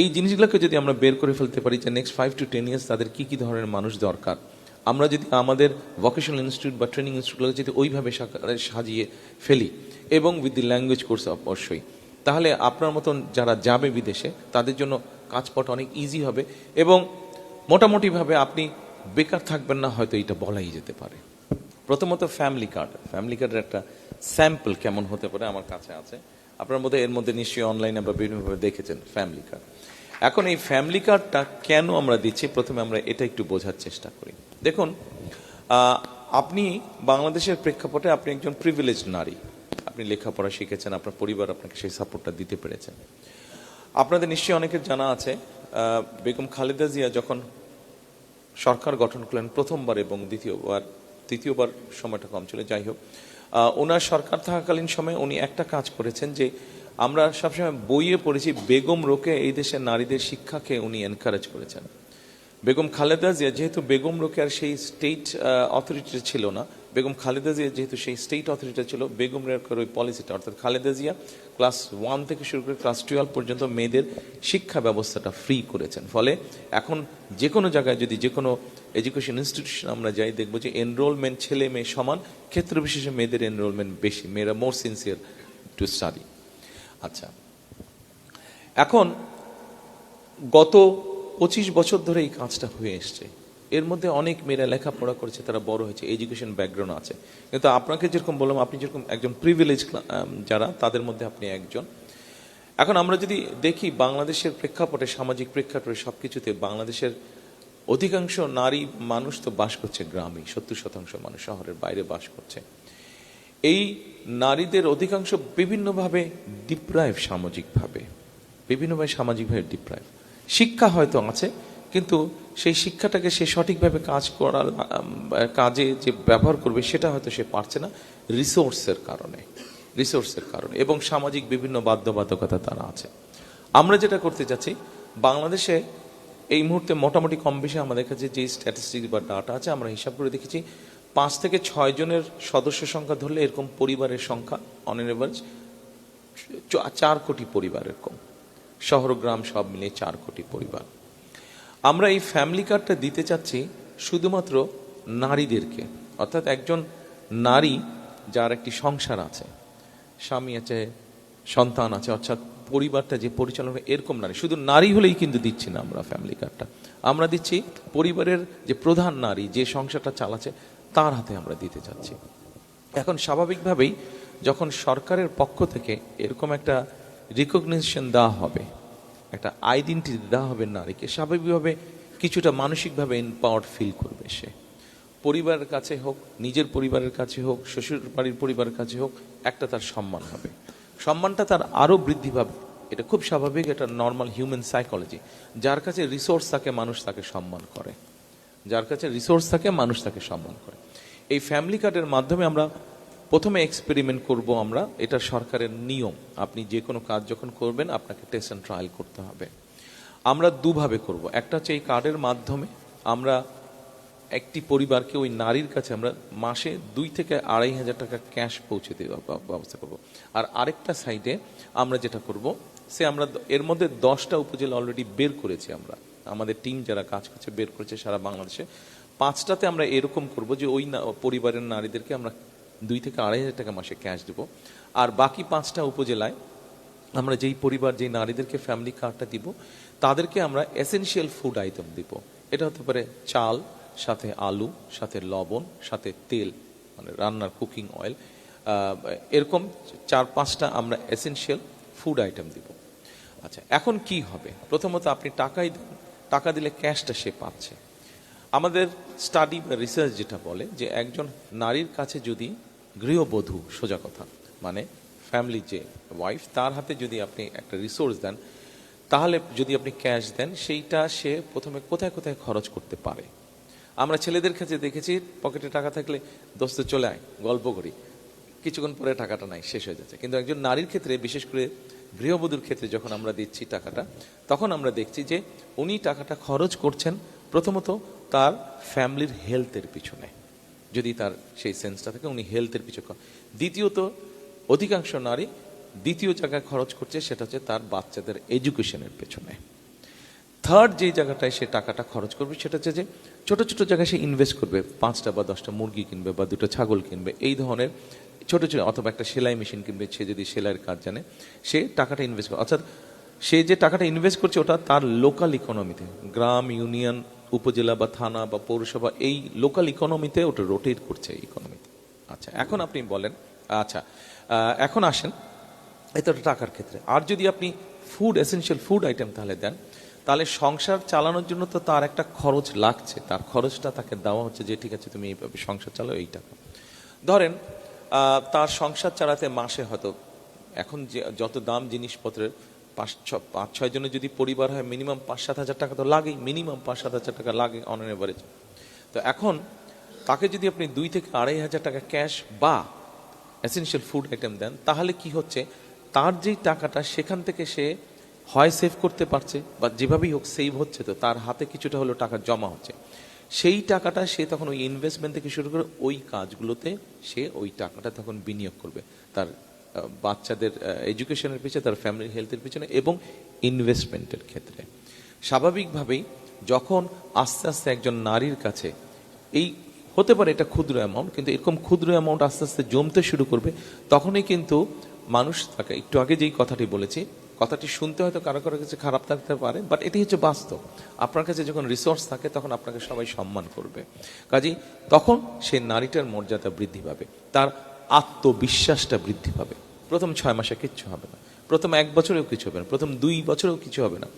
এই জিনিসগুলোকে যদি আমরা বের করে ফেলতে পারি যে নেক্সট 5 to 10 ইয়ার্স তাদের কি কি ধরনের মানুষ দরকার, আমরা যদি আমাদের ভোকেশনাল ইনস্টিটিউট বা ট্রেনিং ইনস্টিটিউটগুলোকে যদি ওইভাবে সাজিয়ে ফেলি, এবং উইথ দি ল্যাঙ্গুয়েজ কোর্স অবশ্যই, তাহলে আপনার মতন যারা যাবে বিদেশে তাদের জন্য কাজ পাওয়াটা অনেক ইজি হবে। এবং মোটামুটিভাবে আপনি বেকার থাকবেন না, হয়তো এটা বলাই যেতে পারে। প্রথমত ফ্যামিলি কার্ডের একটা স্যাম্পল কেমন হতে পারে আমার কাছে আছে, আপনার মধ্যে এর মধ্যে নিশ্চয়ই অনলাইনে বা বিভিন্নভাবে দেখেছেন ফ্যামিলি কার্ড। এখন এই ফ্যামিলি কার্ডটা কেন আমরা দিচ্ছি, প্রথমে আমরা এটা একটু বোঝার চেষ্টা করি। দেখুন, আপনি বাংলাদেশের প্রেক্ষাপটে আপনি একজন প্রিভিলেজ নারী, আপনি লেখাপড়া শিখেছেন, আপনার পরিবার আপনাকে সেই সাপোর্টটা দিতে পেরেছেন। আপনাদের নিশ্চয়ই অনেকের জানা আছে বেগম খালেদা জিয়া যখন সরকার গঠন করলেন প্রথমবার এবং তৃতীয়বার সময়টা কম ছিল, যাই হোক, ওনার সরকার থাকাকালীন সময়ে উনি একটা কাজ করেছেন যে আমরা সবসময় বইয়ে পড়েছি বেগম রোকে এই দেশের নারীদের শিক্ষাকে উনি এনকারেজ করেছেন। বেগম খালেদা জিয়া যেহেতু বেগম রোকেয়ার সেই স্টেট অথরিটি ছিল না, বেগম খালেদা জিয়া যেহেতু সেই স্টেট অথরিটি ছিল, বেগম রোকেয়ার ওই পলিসিটা অর্থাৎ খালেদা জিয়া ক্লাস 1 থেকে শুরু করে ক্লাস 12 পর্যন্ত মেয়েদের শিক্ষা ব্যবস্থাটা ফ্রি করেছেন। ফলে এখন যে কোনো জায়গায় যদি যে কোনো এডুকেশন ইনস্টিটিউশন আমরা যাই, দেখবো যে এনরোলমেন্ট ছেলে মেয়ে সমান, ক্ষেত্র বিশেষে মেয়েদের এনরোলমেন্ট বেশি, মেয়েরা মোর সিনসিয়ার টু স্টাডি। আচ্ছা, এখন গত 25 বছর ধরে এই কাজটা হয়ে এসছে। এর মধ্যে অনেক মেয়েরা লেখাপড়া করেছে, তারা বড় হয়েছে, এডুকেশন ব্যাকগ্রাউন্ড আছে। কিন্তু আপনাকে যেরকম বললাম, আপনি যেরকম একজন প্রিভিলেজ যারা, তাদের মধ্যে আপনি একজন। এখন আমরা যদি দেখি বাংলাদেশের প্রেক্ষাপটে, সামাজিক প্রেক্ষাপটে সবকিছুতে, বাংলাদেশের অধিকাংশ নারী মানুষ তো বাস করছে গ্রামে, 70% মানুষ শহরের বাইরে বাস করছে। এই নারীদের অধিকাংশ বিভিন্নভাবে ডিপ্রাইভ, সামাজিকভাবে ডিপ্রাইভ। শিক্ষা হয়তো আছে, কিন্তু সেই শিক্ষাটাকে সে সঠিকভাবে কাজে যে ব্যবহার করবে সেটা হয়তো সে পারছে না রিসোর্সের কারণে এবং সামাজিক বিভিন্ন বাধ্যবাধকতা তারা আছে। আমরা যেটা করতে চাচ্ছি, বাংলাদেশে এই মুহূর্তে মোটামুটি কম বেশি আমাদের কাছে যে স্ট্যাটিস্টিক্স বা ডাটা আছে, আমরা হিসাব করে দেখেছি 5 থেকে 6 জনের সদস্য সংখ্যা ধরলে এরকম পরিবারের সংখ্যা অন এন এভারেজ 4 কোটি পরিবার, এরকম শহর গ্রাম সব মিলিয়ে 4 কোটি পরিবার। আমরা এই ফ্যামিলি কার্ডটা দিতে চাচ্ছি শুধুমাত্র নারীদেরকে, অর্থাৎ একজন নারী যার একটি সংসার আছে, স্বামী আছে, সন্তান আছে, অর্থাৎ পরিবারটা যে পরিচালনা, এরকম নারী, শুধু নারী হলেই কিন্তু দিচ্ছি না আমরা ফ্যামিলি কার্ডটা, আমরা দিচ্ছি পরিবারের যে প্রধান নারী, যে সংসারটা চালাচ্ছে, তার হাতে আমরা দিতে চাচ্ছি। এখন স্বাভাবিকভাবেই যখন সরকারের পক্ষ থেকে এরকম একটা রিকগনিশন দেওয়া হবে, একটা আইডেন্টিটি দেওয়া হবে নারীকে, স্বাভাবিকভাবে কিছুটা মানসিকভাবে এম্পাওয়ার্ড ফিল করবে সে। পরিবারের কাছে হোক, নিজের পরিবারের কাছে হোক, শ্বশুর বাড়ির পরিবারের কাছে হোক, একটা তার সম্মান হবে, সম্মানটা তার আরও বৃদ্ধি পাবে। এটা খুব স্বাভাবিক, এটা নর্মাল হিউম্যান সাইকোলজি। যার কাছে রিসোর্স থাকে মানুষ তাকে সম্মান করে, এই ফ্যামিলি কার্ডের মাধ্যমে আমরা প্রথমে এক্সপেরিমেন্ট করব। আমরা, এটা সরকারের নিয়ম, আপনি যে কোনো কাজ যখন করবেন আপনাকে টেস্ট অ্যান্ড ট্রায়াল করতে হবে। আমরা দুভাবে করব। একটা হচ্ছে এই কার্ডের মাধ্যমে আমরা একটি পরিবারকে, ওই নারীর কাছে আমরা মাসে 2 থেকে 2,500 টাকা ক্যাশ পৌঁছে দেওয়ার ব্যবস্থা করব। আর আরেকটা সাইডে আমরা যেটা করব, আমরা এর মধ্যে 10টা উপজেলা অলরেডি বের করেছি, আমাদের টিম যারা কাজ করছে বের করেছে সারা বাংলাদেশে। 5টাতে আমরা এরকম করব যে ওই পরিবারের নারীদেরকে আমরা 2 থেকে 2,500 টাকা মাসে ক্যাশ দেব। আর বাকি 5টা উপজেলায় আমরা যেই পরিবার, যেই নারীদেরকে ফ্যামিলি কার্ডটা দিব, তাদেরকে আমরা এসেনশিয়াল ফুড আইটেম দিব। এটা হতে পারে চাল, সাথে আলু, সাথে লবণ, সাথে তেল, মানে রান্নার কুকিং অয়েল, এরকম 4-5টা আমরা এসেনশিয়াল ফুড আইটেম দিব। আচ্ছা, এখন কি হবে? প্রথমত আপনি টাকা দিলে ক্যাশটা সে পাচ্ছে। আমাদের স্টাডি বা রিসার্চ যেটা বলে যে একজন নারীর কাছে যদি গৃহবধূ, সোজা কথা মানে ফ্যামিলি যে ওয়াইফ, তার হাতে যদি আপনি একটা রিসোর্স দেন, তাহলে যদি আপনি ক্যাশ দেন, সেইটা সে প্রথমে কোথায় কোথায় খরচ করতে পারে। আমরা ছেলেদের কাছে দেখেছি পকেটে টাকা থাকলে দোস্ত চলে আয়, গল্প করি, কিছুক্ষণ পরে টাকাটা নাই, শেষ হয়ে যাচ্ছে। কিন্তু একজন নারীর ক্ষেত্রে, বিশেষ করে গৃহবধূর ক্ষেত্রে যখন আমরা দিচ্ছি টাকাটা, তখন আমরা দেখছি যে উনি টাকাটা খরচ করছেন প্রথমত তার ফ্যামিলির হেলথের পিছনে, যদি তার সেই সেন্সটা থাকে, উনি হেলথের পিছনে। দ্বিতীয়ত, অধিকাংশ নারী দ্বিতীয় জায়গায় খরচ করছে, সেটা হচ্ছে তার বাচ্চাদের এডুকেশনের পেছনে। থার্ড যে জায়গাটায় সে টাকাটা খরচ করবে, সেটা হচ্ছে যে ছোট ছোট জায়গায় সে ইনভেস্ট করবে, 5টা বা 10টা মুরগি কিনবে বা 2টা ছাগল কিনবে, এই ধরনের ছোট ছোট, অথবা একটা সেলাই মেশিন কিনবে, সে যদি সেলাইয়ের কাজ জানে, সে টাকাটা ইনভেস্ট করে। অর্থাৎ সে যে টাকাটা ইনভেস্ট করছে ওটা তার লোকাল ইকোনমিতে, গ্রাম, ইউনিয়ন, উপজেলা বা থানা বা পৌরসভা, এই লোকাল ইকোনমিতে ওটা রোটেট করছে ইকোনমিতে। আচ্ছা, এখন আপনি বলেন, আচ্ছা এখন আসেন এটা টাকার ক্ষেত্রে। আর যদি আপনি ফুড, এসেনশিয়াল ফুড আইটেম তাহলে দেন, তাহলে সংসার চালানোর জন্য তো তার একটা খরচ লাগছে, তার খরচটা তাকে দেওয়া হচ্ছে যে ঠিক আছে তুমি এইভাবে সংসার চালাও এই টাকা। ধরেন তার সংসার চালাতে মাসে হয়তো এখন যে যত দাম জিনিসপত্রের 5-6 জনের যদি পরিবার হয় মিনিমাম 5-7 হাজার টাকা তো লাগেই, মিনিমাম 5-7 হাজার টাকা লাগে অন অ্যান এভারেজ। তো এখন তাকে যদি আপনি 2 থেকে 2.5 হাজার টাকা ক্যাশ বা এসেনশিয়াল ফুড আইটেম দেন, তাহলে কি হচ্ছে তার যেই টাকাটা সেখান থেকে সে হয় সেভ করতে পারছে বা যেভাবেই হোক সেভ হচ্ছে, তো তার হাতে কিছুটা হলেও টাকা জমা হচ্ছে। সেই টাকাটা সে তখন ওই ইনভেস্টমেন্ট থেকে শুরু করে ওই কাজগুলোতে সে ওই টাকাটা তখন বিনিয়োগ করবে তার বাচ্চাদের এডুকেশনের পিছনে, তার ফ্যামিলির হেলথের পিছনে এবং ইনভেস্টমেন্টের ক্ষেত্রে। স্বাভাবিকভাবেই যখন আস্তে আস্তে একজন নারীর কাছে এই হতে পারে এটা ক্ষুদ্র অ্যামাউন্ট, কিন্তু এরকম ক্ষুদ্র অ্যামাউন্ট আস্তে আস্তে জমতে শুরু করবে, তখনই কিন্তু মানুষ তাকে, একটু আগে যেই কথাটি বলেছি, কথাটি শুনতে হয়তো কারো কারো কাছে খারাপ থাকতে পারে, বাট এটি হচ্ছে বাস্তব। আপনার কাছে যখন রিসোর্স থাকে তখন আপনাকে সবাই সম্মান করবে, কাজেই তখন সে নারীটার মর্যাদা বৃদ্ধি পাবে, তার আত্মবিশ্বাসটা বৃদ্ধি পাবে। প্রথম 6 মাসে কিচ্ছু হবে না, প্রথম 1 বছরেও কিছু হবে না, প্রথম 2 বছরেও কিছু হবে না,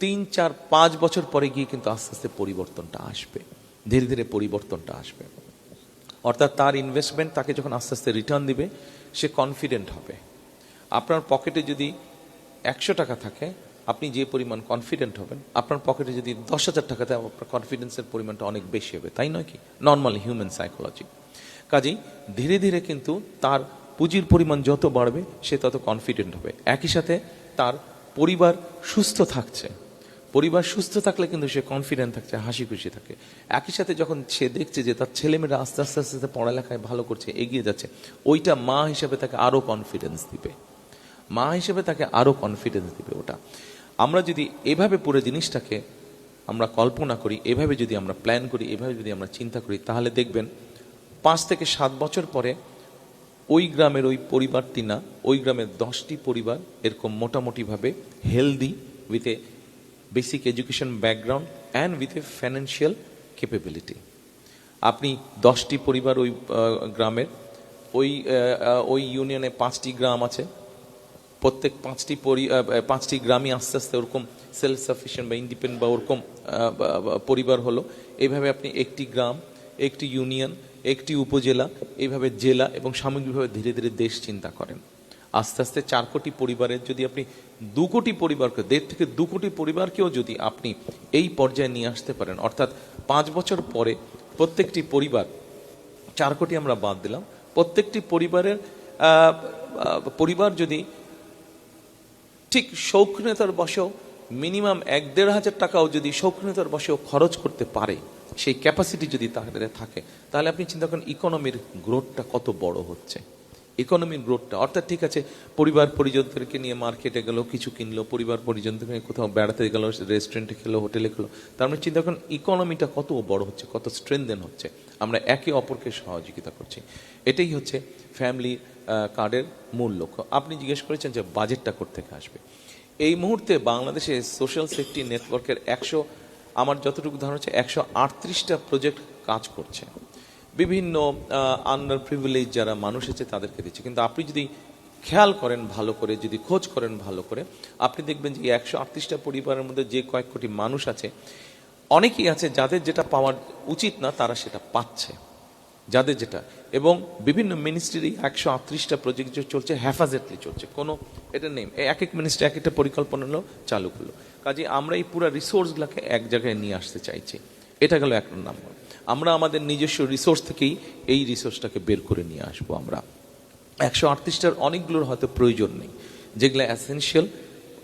3, 4, 5 বছর পরে গিয়ে কিন্তু আস্তে আস্তে পরিবর্তনটা আসবে, ধীরে ধীরে পরিবর্তনটা আসবে। অর্থাৎ তার ইনভেস্টমেন্ট তাকে যখন আস্তে আস্তে রিটার্ন দিবে, সে কনফিডেন্ট হবে। আপনার পকেটে যদি 100 টাকা থাকে, আপনি যে পরিমাণ কনফিডেন্ট হবেন, আপনার পকেটে যদি 10,000 টাকা থাকে, আপনার কনফিডেন্সের পরিমাণটা অনেক বেশি হবে, তাই নয় কি? Normal human psychology. কাজেই ধীরে ধীরে কিন্তু তার পুঁজির পরিমাণ যত বাড়বে সে তত কনফিডেন্ট হবে। একই সাথে তার পরিবার সুস্থ থাকছে, পরিবার সুস্থ থাকলে কিন্তু সে কনফিডেন্ট থাকছে, হাসি খুশি থাকে। একই সাথে যখন সে দেখছে যে তার ছেলেমেয়েরা আস্তে আস্তে আস্তে আস্তে পড়ালেখায় ভালো করছে, এগিয়ে যাচ্ছে, ওইটা মা হিসেবে তাকে আরো কনফিডেন্স দিবে, মা হিসেবে তাকে আরো কনফিডেন্স দিবে ওটা। আমরা যদি এভাবে পুরো জিনিসটাকে আমরা কল্পনা করি, এভাবে যদি আমরা প্ল্যান করি, এভাবে যদি আমরা চিন্তা করি, তাহলে দেখবেন 5 থেকে 7 বছর পরে ওই গ্রামের ওই পরিবারটি না, ওই গ্রামের 10টি পরিবার এরকম মোটামুটিভাবে healthy, with a basic education background and with a financial capability. আপনি 10টি পরিবার ওই গ্রামের, ওই ইউনিয়নে 5টি গ্রাম আছে, প্রত্যেক 5টি গ্রামই আস্তে আস্তে ওরকম সেলফ সাফিসিয়েন্ট বা ইন্ডিপেন্ডেন্ট বা ওরকম পরিবার হলো। এইভাবে আপনি একটি গ্রাম, একটি ইউনিয়ন, একটি উপজেলা, এইভাবে জেলা এবং সামগ্রিকভাবে ধীরে ধীরে দেশ চিন্তা করেন। আস্তে আস্তে 4 কোটি পরিবারের যদি আপনি 2 কোটি পরিবারকে, 1.5 থেকে 2 কোটি পরিবারকেও যদি আপনি এই পর্যায়ে নিয়ে আসতে পারেন, অর্থাৎ 5 বছর পরে প্রত্যেকটি পরিবার, 4 কোটি আমরা বাদ দিলাম, প্রত্যেকটি পরিবার যদি ঠিক শৌখিনতার বশেও মিনিমাম 1-1.5 হাজার টাকাও যদি শৌখিনতার বশেও খরচ করতে পারে, সেই ক্যাপাসিটি যদি তাদের থাকে, তাহলে আপনি চিন্তা করেন ইকোনমির গ্রোথটা কত বড় হচ্ছে। ইকোনমির গ্রোথটা, অর্থাৎ ঠিক আছে পরিবার পরিজনদেরকে নিয়ে মার্কেটে গেল, কিছু কিনলো, পরিবার পরিজনদেরকে নিয়ে কোথাও বেড়াতে গেল, রেস্টুরেন্টে খেলো, হোটেলে খেলো, তার মানে চিন্তা করেন ইকোনমিটা কত বড় হচ্ছে, কত স্ট্রেনদেন হচ্ছে, আমরা একে অপরকে সহযোগিতা করছি। এটাই হচ্ছে ফ্যামিলি কার্ডের মূল লক্ষ্য। আপনি জিজ্ঞেস করেছেন যে বাজেটটা কোত্থেকে আসবে। এই মুহূর্তে বাংলাদেশে সোশ্যাল সেফটি নেটওয়ার্কের আমার যতটুকু ধারণা হচ্ছে 138টা প্রজেক্ট কাজ করছে, বিভিন্ন আন্ডার প্রিভিলেজ যারা মানুষ আছে তাদেরকে দিচ্ছে। কিন্তু আপনি যদি খেয়াল করেন ভালো করে, যদি খোঁজ করেন ভালো করে, আপনি দেখবেন যে 138টা পরিবারের মধ্যে যে কয়েক কোটি মানুষ আছে, অনেকেই আছে যাদের যেটা পাওয়ার উচিত না তারা সেটা পাচ্ছে, যাদের যেটা, এবং বিভিন্ন মিনিস্ট্রি 138টা প্রজেক্ট চলছে, হেফাজতলি চলছে, কোনো এটা নেই, এক এক মিনিস্ট্রি এক একটা পরিকল্পনা হলো, চালু করলো। কাজে আমরা এই পুরো রিসোর্সগুলোকে এক জায়গায় নিয়ে আসতে চাইছি, এটা গেল 1 নম্বর। আমরা আমাদের নিজস্ব রিসোর্স থেকেই এই রিসোর্সটাকে বের করে নিয়ে আসবো। আমরা 138টার অনেকগুলোর হয়তো প্রয়োজন নেই, যেগুলো অ্যাসেনশিয়াল,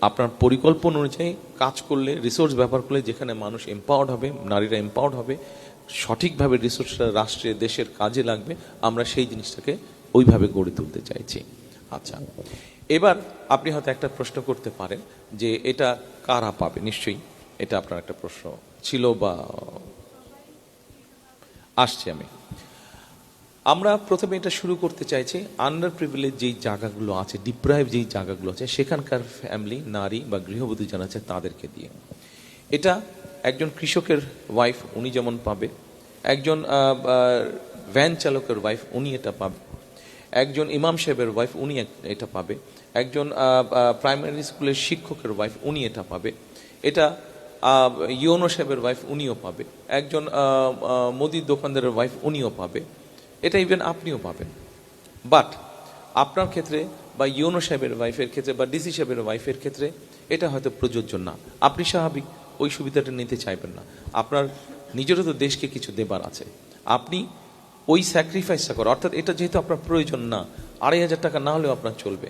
আপনার পরিকল্পনা অনুযায়ী কাজ করলে, রিসোর্স ব্যবহার করলে, যেখানে মানুষ এম্পাওয়ার্ড হবে, নারীরা এম্পাওয়ার্ড হবে, সঠিকভাবে রিসোর্সটা রাষ্ট্রের দেশের কাজে লাগবে, আমরা সেই জিনিসটাকে ওইভাবে গড়ে তুলতে চাইছি। আচ্ছা, এবার আপনি হয়তো একটা প্রশ্ন করতে পারেন যে এটা কারা পাবে। নিশ্চয়ই এটা আপনার একটা প্রশ্ন ছিল বা আসছে। আমরা প্রথমে এটা শুরু করতে চাইছি আন্ডার প্রিভিলেজ যেই জায়গাগুলো আছে, ডিপ্রাইভ যেই জায়গাগুলো আছে, সেখানকার ফ্যামিলি, নারী বা গৃহবধূ যারা আছে তাদেরকে দিয়ে। এটা একজন কৃষকের ওয়াইফ উনি যেমন পাবে, একজন ভ্যান চালকের ওয়াইফ উনি এটা পাবে, একজন ইমাম সাহেবের ওয়াইফ উনি এটা পাবে, একজন প্রাইমারি স্কুলের শিক্ষকের ওয়াইফ উনি এটা পাবে। এটা ইউনো সাহেবের ওয়াইফ উনিও পাবে, একজন মুদির দোকানদারের ওয়াইফ উনিও পাবে, এটা ইভেন আপনিও পাবেন। বাট আপনার ক্ষেত্রে বা ইউনো সাহেবের ওয়াইফের ক্ষেত্রে বা ডিসি সাহেবের ওয়াইফের ক্ষেত্রে এটা হয়তো প্রযোজ্য না। আপনি স্বাভাবিক ওই সুবিধাটা নিতে চাইবেন না, আপনার নিজেরও তো দেশকে কিছু দেবার আছে, আপনি ওই স্যাক্রিফাইসটা করেন। অর্থাৎ এটা যেহেতু আপনার প্রয়োজন না, 2,500 টাকা না হলেও আপনার চলবে,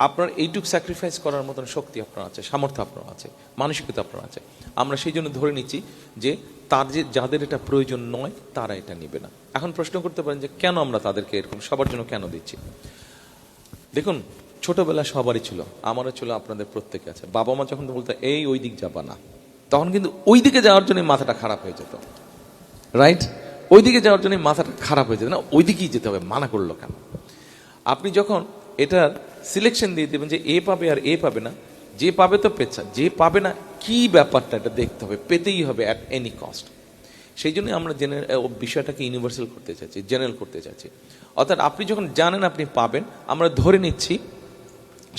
আপনার এইটুক স্যাক্রিফাইস করার মতন শক্তি আপনার আছে, সামর্থ্য আপনার আছে, মানসিকতা আপনার আছে। আমরা সেই জন্য ধরে নিচ্ছি যে যাদের এটা প্রয়োজন নয় তারা এটা নেবে না। এখন প্রশ্ন করতে পারেন যে কেন আমরা তাদেরকে এরকম সবার জন্য কেন দিচ্ছি? দেখুন, ছোটবেলা সবারই ছিল, আমারও ছিল, আপনাদের প্রত্যেকে আছে। বাবা মা যখন বলতো এই ওই দিক যাবা না, তখন কিন্তু ওই দিকে যাওয়ার জন্য মাথাটা খারাপ হয়ে যেত, রাইট? ওই দিকে যাওয়ার জন্য মাথাটা খারাপ হয়ে যেত, না ওই দিকেই যেতে হবে, মানা করলো কেন? আপনি যখন এটার সিলেকশন দিয়ে দেবেন যে এ পাবে আর এ পাবে না, যে পাবে তো পেচ্ছা, যে পাবে না কি ব্যাপারটা এটা দেখতে হবে, পেতেই হবে অ্যাট এনি কস্ট। সেই জন্য আমরা বিষয়টাকে ইউনিভার্সাল করতে চাইছি, জেনারেল করতে চাইছি। অর্থাৎ আপনি যখন জানেন আপনি পাবেন, আমরা ধরে নিচ্ছি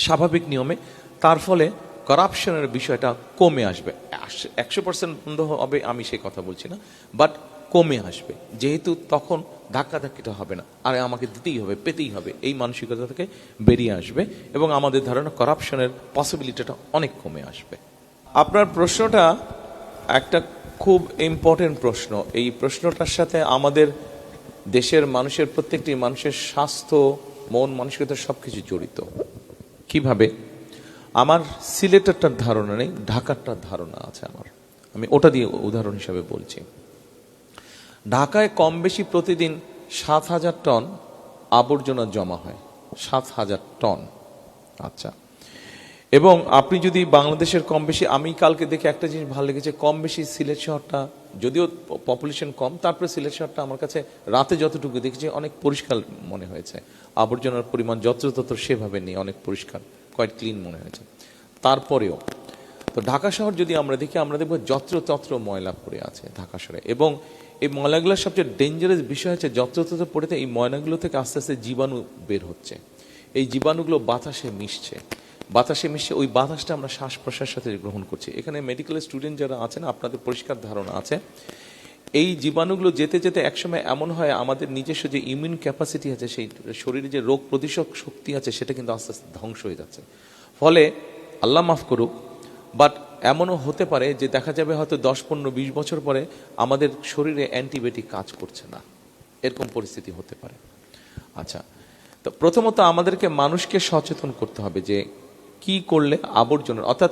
স্বাভাবিক নিয়মে, তার ফলে করাপশনের বিষয়টা কমে আসবে। 100% বন্ধ হবে আমি সেই কথা বলছি না, বাট কমে আসবে, যেহেতু তখন ধাক্কাধাক্কিটা হবে না, আরে আমাকে দিতেই হবে, পেতেই হবে, এই মানসিকতা থেকে বেরিয়ে আসবে এবং আমাদের ধারণা করাপশনের পসিবিলিটিটা অনেক কমে আসবে। আপনার প্রশ্নটা একটা খুব ইম্পর্টেন্ট প্রশ্ন। এই প্রশ্নটার সাথে আমাদের দেশের মানুষের প্রত্যেকটি মানুষের স্বাস্থ্য, মন, মানসিকতা সবকিছু জড়িত। কিভাবে? আমার সিলেটেরটার ধারণা নেই, ঢাকারটার ধারণা আছে আমার, আমি ওটা দিয়ে উদাহরণ হিসাবে বলছি। ঢাকায় কম বেশি প্রতিদিন 7,000 টন আবর্জনা জমা হয়, 7,000 টন। আচ্ছা, এবং আপনি যদি বাংলাদেশের কম বেশি, আমি কালকে দেখে একটা জিনিস ভালো লেগেছে, কম বেশি সিলেট শহরটা যদিও পপুলেশন কম, তারপরে সিলেট শহরটা আমার কাছে রাতে যতটুকু দেখেছি অনেক পরিষ্কার মনে হয়েছে, আবর্জনার পরিমাণ যত্রতত্র সেভাবে নেই, অনেক পরিষ্কার, কোয়াইট ক্লিন মনে হয়েছে। তারপরেও তো ঢাকা শহর যদি আমরা দেখি, আমরা দেখবো যত্রতত্র ময়লা পড়ে আছে ঢাকা শহরে, এবং এই ময়লাগুলোর সবচেয়ে ডেঞ্জারাস বিষয় হচ্ছে যত্রতত্র পড়েতে এই ময়লাগুলো থেকে আস্তে আস্তে জীবাণু বের হচ্ছে, এই জীবাণুগুলো বাতাসে মিশছে, ওই বাতাসটা আমরা শ্বাস প্রশ্বাসের সাথে গ্রহণ করছি। এখানে মেডিকেল স্টুডেন্ট যারা আছেন আপনাদের পরিষ্কার ধারণা আছে, এই জীবাণুগুলো যেতে যেতে একসময় এমন হয় আমাদের নিজস্ব যে ইমিউন ক্যাপাসিটি আছে, সেই শরীরে যে রোগ প্রতিরোধক শক্তি আছে, সেটা কিন্তু আস্তে আস্তে ধ্বংস হয়ে যাচ্ছে। ফলে আল্লাহ মাফ করুক, বাট এমনও হতে পারে যে দেখা যাবে হয়তো 10, 15, 20 বছর পরে আমাদের শরীরে অ্যান্টিবায়োটিক কাজ করছে না, এরকম পরিস্থিতি হতে পারে। আচ্ছা, তো প্রথমত আমাদেরকে মানুষকে সচেতন করতে হবে যে কি করলে আবর্জনা অর্থাৎ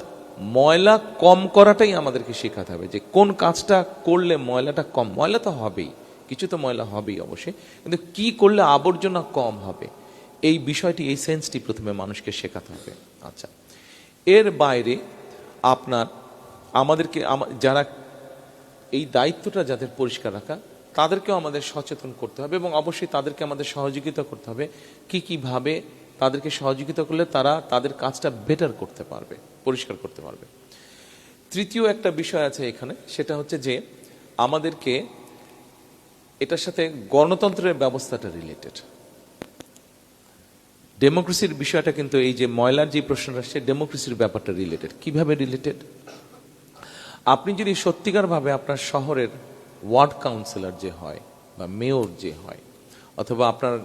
ময়লা কম করাটাই আমাদেরকে শেখাতে হবে, যে কোন কাজটা করলে ময়লাটা কম, ময়লা তো হবেই, কিছু তো ময়লা হবেই অবশ্যই, কিন্তু কি করলে আবর্জনা কম হবে, এই বিষয়টি, এই সেন্সটি প্রথমে মানুষকে শেখাতে হবে। আচ্ছা, এর বাইরে আপনার আমাদেরকে যারা এই দায়িত্বটা যাদের পরিষ্কার রাখা, তাদেরকেও আমাদের সচেতন করতে হবে এবং অবশ্যই তাদেরকে আমাদের সহযোগিতা করতে হবে, কিভাবে তাদেরকে সহযোগিতা করলে তারা তাদের কাজটা বেটার করতে পারবে, পরিষ্কার করতে পারবে। তৃতীয় একটা বিষয় আছে এখানে, সেটা হচ্ছে যে আমাদেরকে এটার সাথে গণতন্ত্রের ব্যবস্থাটা রিলেটেড, ডেমোক্রেসির বিষয়টা কিন্তু, এই যে ময়লার যে প্রশ্নটা আসছে, ডেমোক্রেসির ব্যাপারটা রিলেটেড। কিভাবে রিলেটেড? আপনি যদি সত্যিকারভাবে আপনার শহরের ওয়ার্ড কাউন্সিলর যে হয় বা মেয়র যে হয়, অথবা আপনার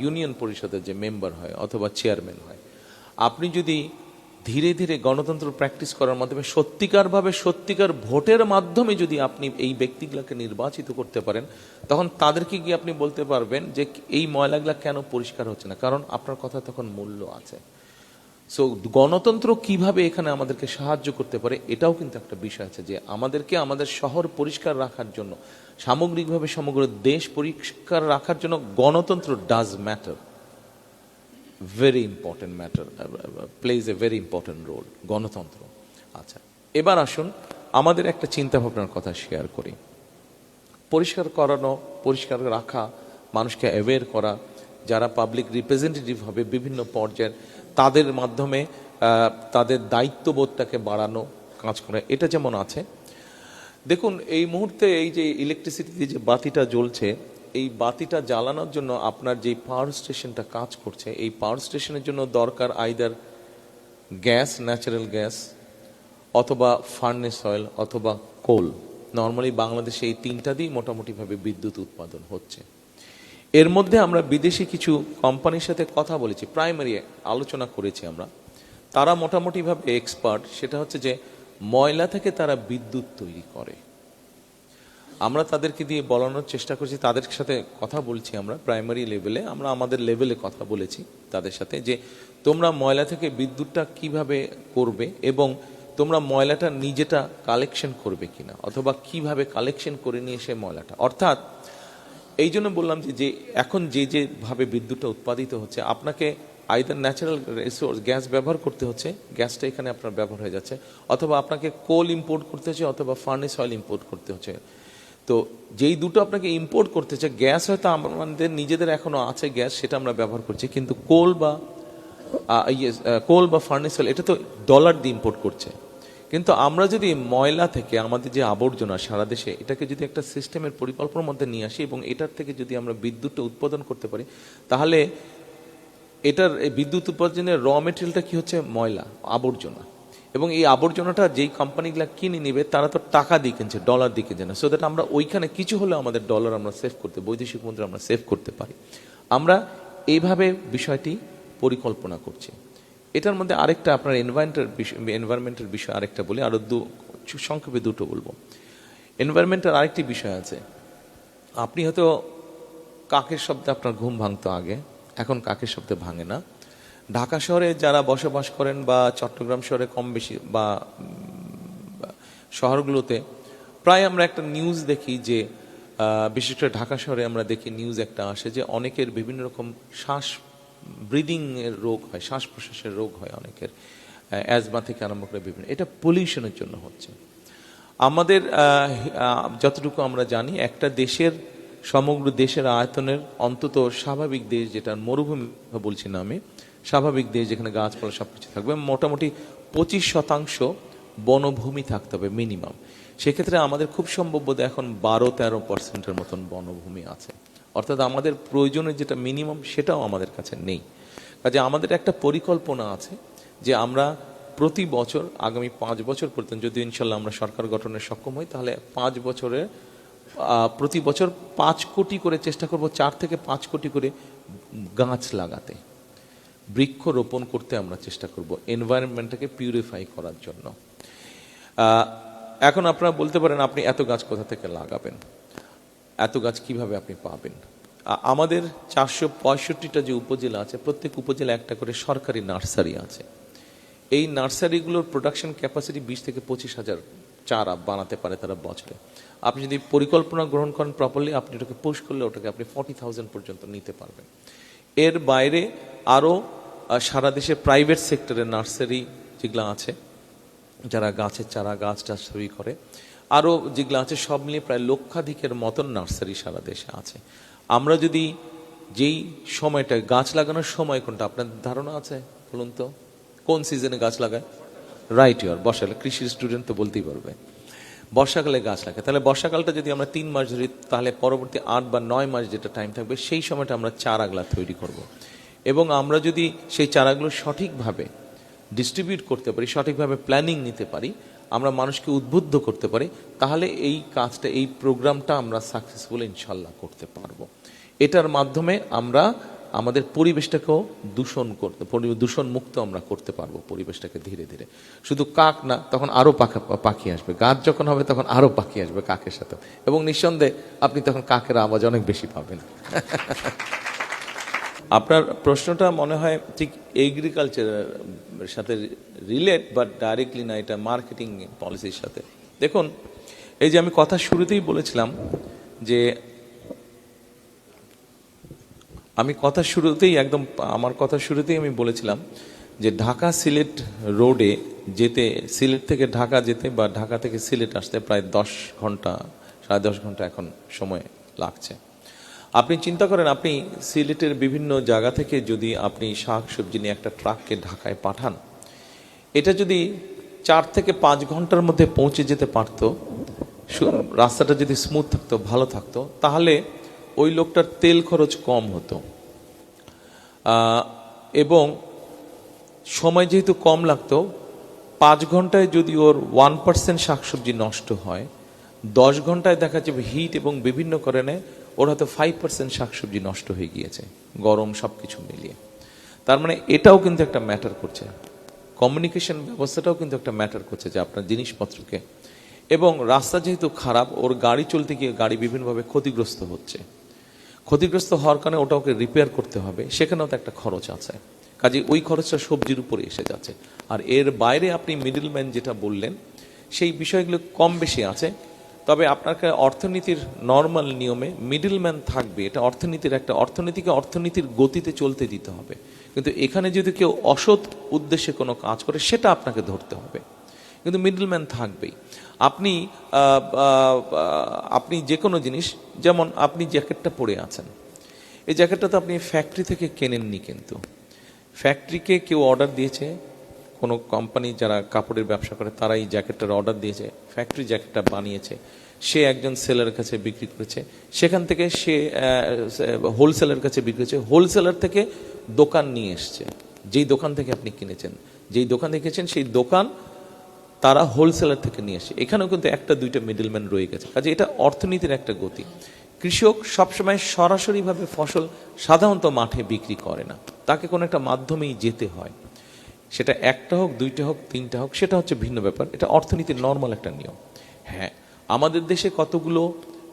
ইউনিয়ন পরিষদের যে মেম্বার হয় অথবা চেয়ারম্যান হয়, আপনি যদি ধীরে ধীরে গণতন্ত্র প্র্যাকটিস করার মাধ্যমে সত্যিকার ভোটের মাধ্যমে যদি আপনি এই ব্যক্তিগুলোকে নির্বাচিত করতে পারেন, তখন তাদেরকে গিয়ে আপনি বলতে পারবেন যে এই ময়লাগুলা কেন পরিষ্কার হচ্ছে না, কারণ আপনার কথা তখন মূল্য আছে। সো গণতন্ত্র কিভাবে এখানে আমাদেরকে সাহায্য করতে পারে, এটাও কিন্তু একটা বিষয় আছে, যে আমাদেরকে আমাদের শহর পরিষ্কার রাখার জন্য, সামগ্রিকভাবে সমগ্র দেশ পরিষ্কার রাখার জন্য গণতন্ত্র does matter, very important matter, plays a very important role গণতন্ত্র। আচ্ছা, এবার আসুন আমাদের একটা চিন্তা ভাবনার কথা শেয়ার করি। পরিষ্কার করানো, পরিষ্কার রাখা, মানুষকে অ্যাওয়্যার করা, যারা পাবলিক রিপ্রেজেন্টেটিভ হবে বিভিন্ন পর্যায়ের, তাদের মাধ্যমে তাদের দায়িত্ববোধটাকে বাড়ানো, কাজ করা, এটা যেমন আছে। দেখুন, এই মুহূর্তে এই যে ইলেকট্রিসিটিতে যে বাতিটা জ্বলছে, এই বাতিটা জ্বালানোর জন্য আপনার যে পাওয়ার স্টেশনটা কাজ করছে, এই পাওয়ার স্টেশনের জন্য দরকার আইদার গ্যাস, ন্যাচারাল গ্যাস, অথবা ফার্নেস অয়েল অথবা কোল। নর্মালি বাংলাদেশে এই তিনটা দিয়ে মোটামুটিভাবে বিদ্যুৎ উৎপাদন হচ্ছে। এর মধ্যে আমরা বিদেশি কিছু কোম্পানির সাথে কথা বলেছি, প্রাইমারি আলোচনা করেছি আমরা। তারা মোটামুটিভাবে এক্সপার্ট, সেটা হচ্ছে যে ময়লা থেকে তারা বিদ্যুৎ তৈরি করে। আমরা তাদেরকে দিয়ে বলানোর চেষ্টা করছি, তাদের সাথে কথা বলছি আমরা প্রাইমারি লেভেলে, আমরা আমাদের লেভেলে কথা বলেছি তাদের সাথে যে তোমরা ময়লা থেকে বিদ্যুৎটা কিভাবে করবে এবং তোমরা ময়লাটা নিজেটা কালেকশন করবে কিনা, অথবা কিভাবে কালেকশন করে নিয়ে এসে ময়লাটা, অর্থাৎ এই জন্য বললাম যে এখন যেভাবে বিদ্যুৎটা উৎপাদিত হচ্ছে, আপনাকে আইদার ন্যাচারাল রিসোর্স গ্যাস ব্যবহার করতে হচ্ছে, গ্যাসটা এখানে আপনার ব্যবহার হয়ে যাচ্ছে, অথবা আপনাকে কোল ইম্পোর্ট করতে হচ্ছে, অথবা ফার্নেস অয়েল ইম্পোর্ট করতে হচ্ছে। তো যেই দুটো আপনাকে ইম্পোর্ট করতে হচ্ছে, গ্যাস হয়তো আমাদের নিজেদের এখনো আছে গ্যাস, সেটা আমরা ব্যবহার করছি, কিন্তু কোল বা ফার্নেস অয়েল এটা তো ডলার দিয়ে ইম্পোর্ট করছে। কিন্তু আমরা যদি ময়লা থেকে আমাদের যে আবর্জনা সারা দেশে, এটাকে যদি একটা সিস্টেমের পরিকল্পনার মধ্যে নিয়ে আসি এবং এটার থেকে যদি আমরা বিদ্যুৎটা উৎপাদন করতে পারি, তাহলে এটার বিদ্যুৎ উৎপাদনের র মেটেরিয়ালটা কি হচ্ছে? ময়লা, আবর্জনা। এবং এই আবর্জনাটা যেই কোম্পানিগুলো কিনে নিবে তারা তো টাকা দিয়ে কিনছে, ডলার দিয়ে কিনছে না। সো দ্যাট আমরা ওইখানে কিছু হলেও আমাদের ডলার আমরা সেভ করতে, বৈদেশিক মুদ্রা আমরা সেভ করতে পারি। আমরা এইভাবে বিষয়টি পরিকল্পনা করছি। এটার মধ্যে আরেকটা আপনার এনভায়রনমেন্টের বিষয় আরেকটা বলি, আরো সংক্ষেপে দুটো বলবো। এনভায়রনমেন্টের আরেকটি বিষয় আছে। আপনি হয়তো কাকের শব্দে আপনার ঘুম ভাঙতো আগে, এখন কাকের শব্দে ভাঙে না। ঢাকা শহরে যারা বসবাস করেন বা চট্টগ্রাম শহরে কম বেশি বা শহরগুলোতে প্রায় আমরা একটা নিউজ দেখি যে বিশেষ করে ঢাকা শহরে আমরা দেখি নিউজ একটা আসে যে অনেকের বিভিন্ন রকম ব্রিদিং এর রোগ হয়, শ্বাস প্রশ্বাসের রোগ হয় অনেকের, অ্যাজমা থেকে আরম্ভ করে বিভিন্ন, এটা পলিউশনের জন্য হচ্ছে। আমাদের যতটুকু আমরা জানি, একটা দেশের সমগ্র দেশের আয়তনের অন্তত স্বাভাবিক দেশ, যেটা মরুভূমি বলছি না আমি, স্বাভাবিক দেশ যেখানে গাছপালা সবকিছু থাকবে, মোটামুটি 25% বনভূমি থাকতে হবে মিনিমাম। সেক্ষেত্রে আমাদের খুব সম্ভব বোধহয় এখন 12-13% মতন বনভূমি আছে। অর্থাৎ আমাদের প্রয়োজনের যেটা মিনিমাম সেটাও আমাদের কাছে নেই। কাজে আমাদের একটা পরিকল্পনা আছে যে আমরা প্রতি বছর আগামী 5 বছর পর্যন্ত যদি ইনশাল্লাহ আমরা সরকার গঠনে সক্ষম হই, তাহলে 5 বছরে প্রতি বছর 5 কোটি করে চেষ্টা করব, 4 থেকে 5 কোটি করে গাছ লাগাতে, বৃক্ষ রোপণ করতে আমরা চেষ্টা করব এনভায়রনমেন্টটাকে পিউরিফাই করার জন্য। এখন আপনারা বলতে পারেন আপনি এত গাছ কোথা থেকে লাগাবেন, এত গাছ কিভাবে আপনি পাবেন? আমাদের 465টা যে উপজেলা আছে, প্রত্যেক উপজেলা একটা করে সরকারি নার্সারি আছে। এই নার্সারিগুলোর প্রোডাকশন ক্যাপাসিটি 20 থেকে 25,000 চারা বানাতে পারে তারা বছরে। আপনি যদি পরিকল্পনা গ্রহণ করেন প্রপারলি, আপনি ওটাকে পুশ করলে ওটাকে আপনি 40,000 পর্যন্ত নিতে পারবেন। এর বাইরে আরও সারা দেশে প্রাইভেট সেক্টরের নার্সারি যেগুলো আছে, যারা গাছের চারা গাছ টাছ তৈরি করে, আরও যেগুলো আছে, সব মিলিয়ে প্রায় লক্ষাধিকের মতন নার্সারি সারা দেশে আছে। আমরা যদি যেই সময়টা গাছ লাগানোর সময় কোনটা আপনার ধারণা আছে বলুন তো? কোন সিজনে গাছ লাগায়? রাইট, ইয়ার বর্ষাকালে। কৃষির স্টুডেন্ট তো বলতেই পারবে। বর্ষাকালে গাছ লাগায়। তাহলে বর্ষাকালটা যদি আমরা 3 মাস ধরি, তাহলে পরবর্তী 8 বা 9 মাস যেটা টাইম থাকবে, সেই সময়টা আমরা চারাগুলা তৈরি করব। এবং আমরা যদি সেই চারাগুলো সঠিকভাবে ডিস্ট্রিবিউট করতে পারি, সঠিকভাবে প্ল্যানিং নিতে পারি, আমরা মানুষকে উদ্বুদ্ধ করতে পারি, তাহলে এই কাজটা, এই প্রোগ্রামটা আমরা সাকসেসফুল ইনশাল্লাহ করতে পারবো। এটার মাধ্যমে আমরা আমাদের পরিবেশটাকেও দূষণ মুক্ত আমরা করতে পারবো পরিবেশটাকে ধীরে ধীরে। শুধু কাক না, তখন আরো পাখি আসবে। গাছ যখন হবে তখন আরো পাখি আসবে কাকের সাথে, এবং নিঃসন্দেহে আপনি তখন কাকের আওয়াজ অনেক বেশি পাবেন। আপনার প্রশ্নটা মনে হয় ঠিক এগ্রিকালচারের সাথে রিলেট, বাট ডাইরেক্টলি না, এটা মার্কেটিং পলিসির সাথে। দেখুন, এই যে আমি কথা শুরুতেই বলেছিলাম যে আমার কথা শুরুতেই আমি বলেছিলাম যে ঢাকা সিলেট রোডে যেতে, সিলেট থেকে ঢাকা যেতে বা ঢাকা থেকে সিলেট আসতে প্রায় 10 ঘন্টা, 10.5 ঘন্টা এখন সময় লাগছে। আপনি চিন্তা করেন, আপনি সিলেটের বিভিন্ন জায়গা থেকে যদি আপনি শাক সবজি নিয়ে একটা ট্রাককে ঢাকায় পাঠান, এটা যদি 4 থেকে 5 ঘন্টার মধ্যে পৌঁছে যেতে পারত, রাস্তাটা যদি স্মুথ থাকতো, ভালো থাকতো, তাহলে ওই লোকটার তেল খরচ কম হতো এবং সময় যেহেতু কম লাগতো, 5 ঘন্টায় যদি ওর 1% শাকসবজি নষ্ট হয়, 10 ঘন্টায় দেখা যাবে হিট এবং বিভিন্ন কারণে ওর হয়তো 5% শাকসবজি নষ্ট হয়ে গিয়েছে, গরম সবকিছু মিলিয়ে। তার মানে এটাও কিন্তু একটা ম্যাটার করছে, কমিউনিকেশন ব্যবস্থাটাও কিন্তু একটা ম্যাটার করছে যে আপনার জিনিসপত্রকে। এবং রাস্তা যেহেতু খারাপ, ওর গাড়ি চলতে গিয়ে গাড়ি বিভিন্নভাবে ক্ষতিগ্রস্ত হচ্ছে, ক্ষতিগ্রস্ত হওয়ার কারণে ওটা ওকে রিপেয়ার করতে হবে, সেখানেও তো একটা খরচ আছে। কাজে ওই খরচটা সবজির উপরে এসে যাচ্ছে। আর এর বাইরে আপনি মিডলম্যান যেটা বললেন, সেই বিষয়গুলো কম বেশি আছে। তবে আপনাকে অর্থনীতির নর্মাল নিয়মে মিডলম্যান থাকবে, এটা অর্থনীতিকে অর্থনীতির গতিতে চলতে দিতে হবে। কিন্তু এখানে যদি কেউ অসৎ উদ্দেশ্যে কোনো কাজ করে, সেটা আপনাকে ধরতে হবে, কিন্তু মিডলম্যান থাকবেই। আপনি আপনি যে কোনো জিনিস, যেমন আপনি জ্যাকেটটা পরে আছেন, এই জ্যাকেটটা তো আপনি ফ্যাক্টরি থেকে কেনেননি, কিন্তু ফ্যাক্টরিকে কেউ অর্ডার দিয়েছে, কোনো কোম্পানি যারা কাপড়ের ব্যবসা করে তারা এই জ্যাকেটটার অর্ডার দিয়েছে, ফ্যাক্টরি জ্যাকেটটা বানিয়েছে, সে একজন সেলারের কাছে বিক্রি করেছে, সেখান থেকে সে হোলসেলার কাছে বিক্রি করেছে, হোলসেলার থেকে দোকান নিয়ে এসছে, যেই দোকান থেকে আপনি কিনেছেন, যেই দোকান থেকে কিনেছেন সেই দোকান তারা হোলসেলার থেকে নিয়ে আসে। এখানেও কিন্তু একটা দুইটা মিডলম্যান রয়ে গেছে। কাজে এটা অর্থনীতির একটা গতি। কৃষক সবসময় সরাসরিভাবে ফসল সাধারণত মাঠে বিক্রি করে না, তাকে কোনো একটা মাধ্যমেই যেতে হয়, সেটা একটা হোক, দুইটা হোক, তিনটা হোক, সেটা হচ্ছে ভিন্ন ব্যাপার। এটা অর্থনীতির নর্মাল একটা নিয়ম। হ্যাঁ, আমাদের দেশে কতগুলো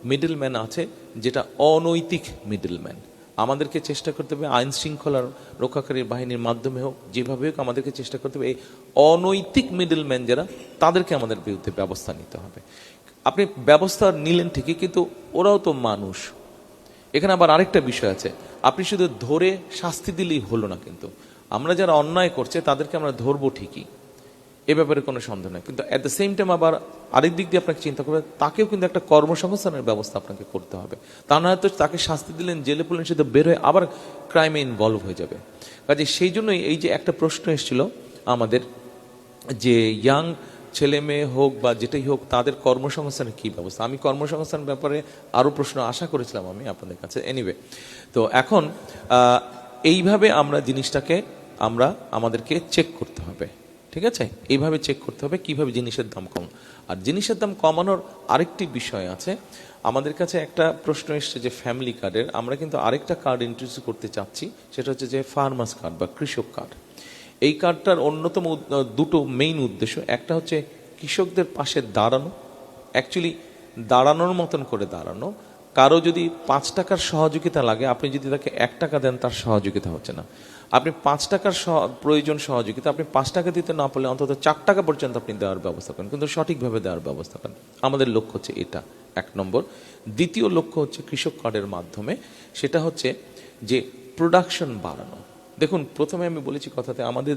মিডলম্যান আছে যেটা অনৈতিক মিডলম্যান। আমাদেরকে চেষ্টা করতে হবে আইন শৃঙ্খলার রক্ষাকারী বাহিনীর মাধ্যমে হোক, যেভাবে হোক আমাদেরকে চেষ্টা করতে হবে এই অনৈতিক মিডলম্যান যারা, তাদেরকে আমাদের বিরুদ্ধে ব্যবস্থা নিতে হবে। আপনি ব্যবস্থা নিলেন ঠিকই, কিন্তু ওরাও তো মানুষ। এখানে আবার আরেকটা বিষয় আছে, আপনি শুধু ধরে শাস্তি দিলেই হলো না, কিন্তু আমরা যারা অন্যায় করছে তাদেরকে আমরা ধরবো ঠিকই, এ ব্যাপারে কোনো সন্দেহ নেই, কিন্তু অ্যাট দ্য সেম টাইম আবার আরেক দিক দিয়ে আপনাকে চিন্তা করবে, তাকেও কিন্তু একটা কর্মসংস্থানের ব্যবস্থা আপনাকে করতে হবে। তা না হয়তো তাকে শাস্তি দিলেন, জেলে পড়লেন, সে তো বের হয়ে আবার ক্রাইমে ইনভলভ হয়ে যাবে। কাজে সেই জন্যই এই যে একটা প্রশ্ন এসেছিল আমাদের, যে ইয়াং ছেলে মেয়ে হোক বা যেটাই হোক, তাদের কর্মসংস্থানের কী ব্যবস্থা। আমি কর্মসংস্থান ব্যাপারে আরও প্রশ্ন আশা করেছিলাম আমি আপনাদের কাছে। এনিওয়ে, তো এখন এইভাবে আমরা জিনিসটাকে আমাদেরকে চেক করতে হবে, ঠিক আছে? এইভাবে চেক করতে হবে কিভাবে জিনিসের দাম কম। আর জিনিসের দাম কমানোর আরেকটি বিষয় আছে, আমাদের কাছে একটা প্রশ্ন এসছে যে ফ্যামিলি কার্ডের, আমরা কিন্তু আরেকটা কার্ড ইন্ট্রোডিউস করতে চাচ্ছি, সেটা হচ্ছে যে ফার্মার্স কার্ড বা কৃষক কার্ড। এই কার্ডটার অন্যতম দুটো মেইন উদ্দেশ্য, একটা হচ্ছে কৃষকদের পাশে দাঁড়ানো, অ্যাকচুয়ালি দাঁড়ানোর মতন করে দাঁড়ানো। কারো যদি 5 টাকার সহযোগিতা লাগে, আপনি যদি তাকে 1 টাকা দেন, তার সহযোগিতা হচ্ছে না। আপনি 5 টাকার প্রয়োজন সহযোগিতা, আপনি 5 টাকা দিতে না পারলে অন্তত 4 টাকা পর্যন্ত আপনি দেওয়ার ব্যবস্থা করেন, কিন্তু সঠিকভাবে দেওয়ার ব্যবস্থা করেন। আমাদের লক্ষ্য হচ্ছে এটা 1 নম্বর। দ্বিতীয় লক্ষ্য হচ্ছে কৃষক কার্ডের মাধ্যমে, সেটা হচ্ছে যে প্রোডাকশন বাড়ানো। দেখুন, প্রথমে আমি বলেছি কথাতে, আমাদের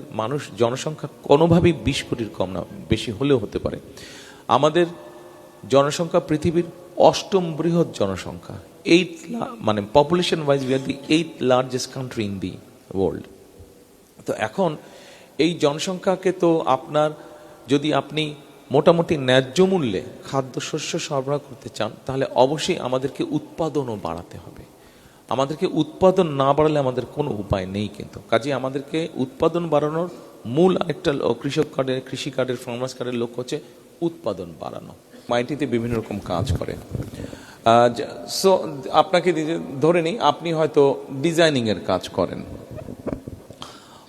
জনসংখ্যা কোনোভাবেই 20 কোটির কম না, বেশি হলেও হতে পারে। আমাদের জনসংখ্যা পৃথিবীর 8ম বৃহৎ জনসংখ্যা, মানে population wise we are the 8th largest country in the world. তো এখন এই জনসংখ্যাকে তো যদি আপনি মোটামুটি ন্যায্য মূল্যে খাদ্যশস্য সরবরাহ করতে চান, তাহলে অবশ্যই আমাদেরকে উৎপাদনও বাড়াতে হবে। আমাদেরকে উৎপাদন না বাড়ালে আমাদের কোনো উপায় নেই, কিন্তু কাজে আমাদেরকে উৎপাদন বাড়ানোর মূল আরেকটা কৃষি কার্ডের ফার্মার্স কার্ডের লক্ষ্য হচ্ছে উৎপাদন বাড়ানো। আইটিতে বিভিন্ন রকম কাজ করে। সো আপনাকে ধরে নিই, আপনি হয়তো ডিজাইনিং এর কাজ করেন,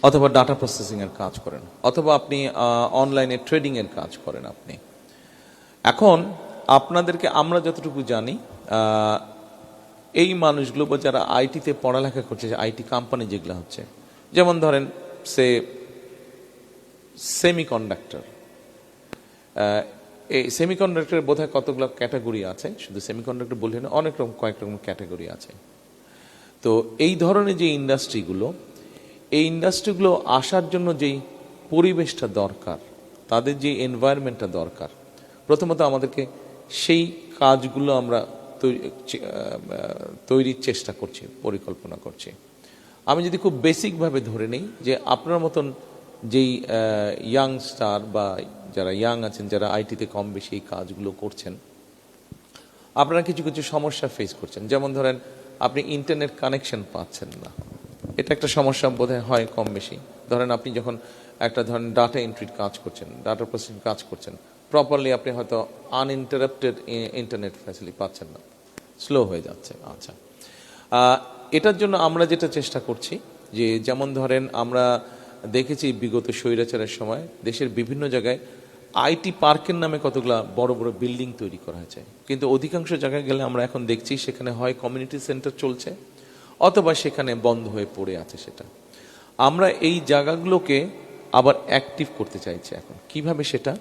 অথবা ডাটা প্রসেসিং এর কাজ করেন, অথবা আপনি অনলাইনে ট্রেডিং এর কাজ করেন। আপনি এখন আপনাদেরকে আমরা যতটুকু জানি, এই মানুষগুলো বা যারা আইটিতে পড়ালেখা করছে, আইটি কোম্পানি যেগুলো হচ্ছে, যেমন ধরেন সেমিকন্ডাক্টর, এই সেমিকন্ডাক্টরের বোধহয় কতগুলো ক্যাটাগরি আছে, শুধু সেমিকন্ডাক্টর বললে না, অনেক রকম কয়েক রকম ক্যাটাগরি আছে। তো এই ধরনের যে ইন্ডাস্ট্রিগুলো, এই ইন্ডাস্ট্রিগুলো আসার জন্য যেই পরিবেশটা দরকার, তাদের যে এনভায়রনমেন্টটা দরকার, প্রথমত আমাদেরকে সেই কাজগুলো আমরা তৈরির চেষ্টা করছি, পরিকল্পনা করছি। আমি যদি খুব বেসিকভাবে ধরে নিই যে আপনার মতন যেই ইয়াংস্টার বা যারা ইয়াং আছেন, যারা আইটিতে কম বেশি এই কাজগুলো করছেন, আপনারা কিছু কিছু সমস্যা ফেস করছেন। যেমন ধরেন, আপনি ইন্টারনেট কানেকশন পাচ্ছেন না, এটা একটা সমস্যা বোধহয় হয় কম বেশি। ধরেন আপনি যখন একটা ধরেন ডাটা এন্ট্রির কাজ করছেন, ডাটা প্রসেসিং কাজ করছেন, প্রপারলি আপনি হয়তো আনইন্টারাপ্টেড ইন্টারনেট ফ্যাসিলিটি পাচ্ছেন না, স্লো হয়ে যাচ্ছে। আচ্ছা, এটার জন্য আমরা যেটা চেষ্টা করছি যে যেমন ধরেন আমরা দেখেছি বিগত স্বৈরাচারের সময় দেশের বিভিন্ন জায়গায় আইটি পার্কের নামে কতগুলা বড় বড় বিল্ডিং তৈরি করা হয়েছে, কিন্তু অধিকাংশ জায়গায় গেলে আমরা এখন দেখছি সেখানে হয় কমিউনিটি সেন্টার চলছে অথবা সেখানে বন্ধ হয়ে পড়ে আছে। সেটা আমরা এই জায়গাগুলোকে আবার অ্যাক্টিভ করতে চাইছি এখন। কিভাবে সেটা?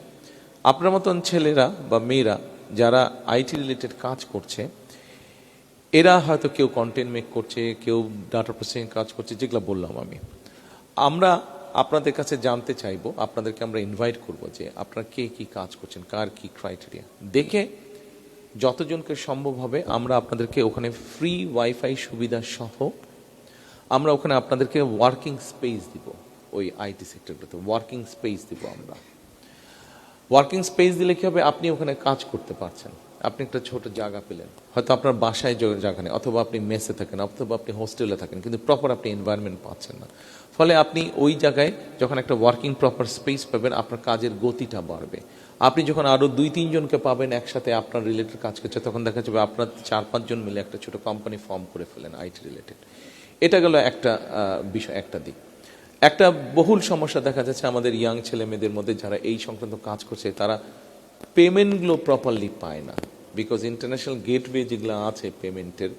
আপনার মতন ছেলেরা বা মেয়েরা যারা আইটি রিলেটেড কাজ করছে, এরা হয়তো কেউ কন্টেন্ট মেক করছে, কেউ ডাটা প্রসেসিং কাজ করছে, যেগুলো বললাম আমরা আপনাদের কাছে জানতে চাইবো, আপনাদেরকে আমরা ইনভাইট করব যে আপনারা কে কি কাজ করছেন, কার কি ক্রাইটেরিয়া দেখে যতজনকে সম্ভব হবে আমরা আপনাদেরকে ওখানে ফ্রি ওয়াইফাই সুবিধা সহ আমরা ওখানে আপনাদেরকে ওয়ার্কিং স্পেস দিব। ওই আইটি সেক্টরগুলোতে ওয়ার্কিং স্পেস দিব আমরা। ওয়ার্কিং স্পেস দিলে কি হবে, আপনি ওখানে কাজ করতে পারছেন, আপনি একটা ছোট জায়গা পেলেন, হয়তো আপনার বাসায় জায়গা নেই, অথবা আপনি মেসে থাকেন, অথবা আপনি হোস্টেলে থাকেন, কিন্তু প্রপার আপনি এনভায়রনমেন্ট পাচ্ছেন না। ফলে আপনি ওই জায়গায় যখন একটা ওয়ার্কিং প্রপার স্পেস পাবেন, আপনার কাজের গতিটা বাড়বে। আপনি যখন আরও 2-3 জনকে পাবেন একসাথে আপনার রিলেটেড কাজ করছে, তখন দেখা যাবে আপনার 4-5 জন মিলে একটা ছোট কোম্পানি ফর্ম করে ফেলেন আইটি রিলেটেড। এটা গেল একটা বিষয়, একটা দিক। একটা বহুল সমস্যা দেখা যাচ্ছে আমাদের ইয়াং ছেলে মেয়েদের মধ্যে যারা এই সংক্রান্ত কাজ করছে, তারা পেমেন্টগুলো প্রপারলি পায় না। বিকজ ইন্টারন্যাশনাল গেটওয়ে যেগুলো আছে পেমেন্টের,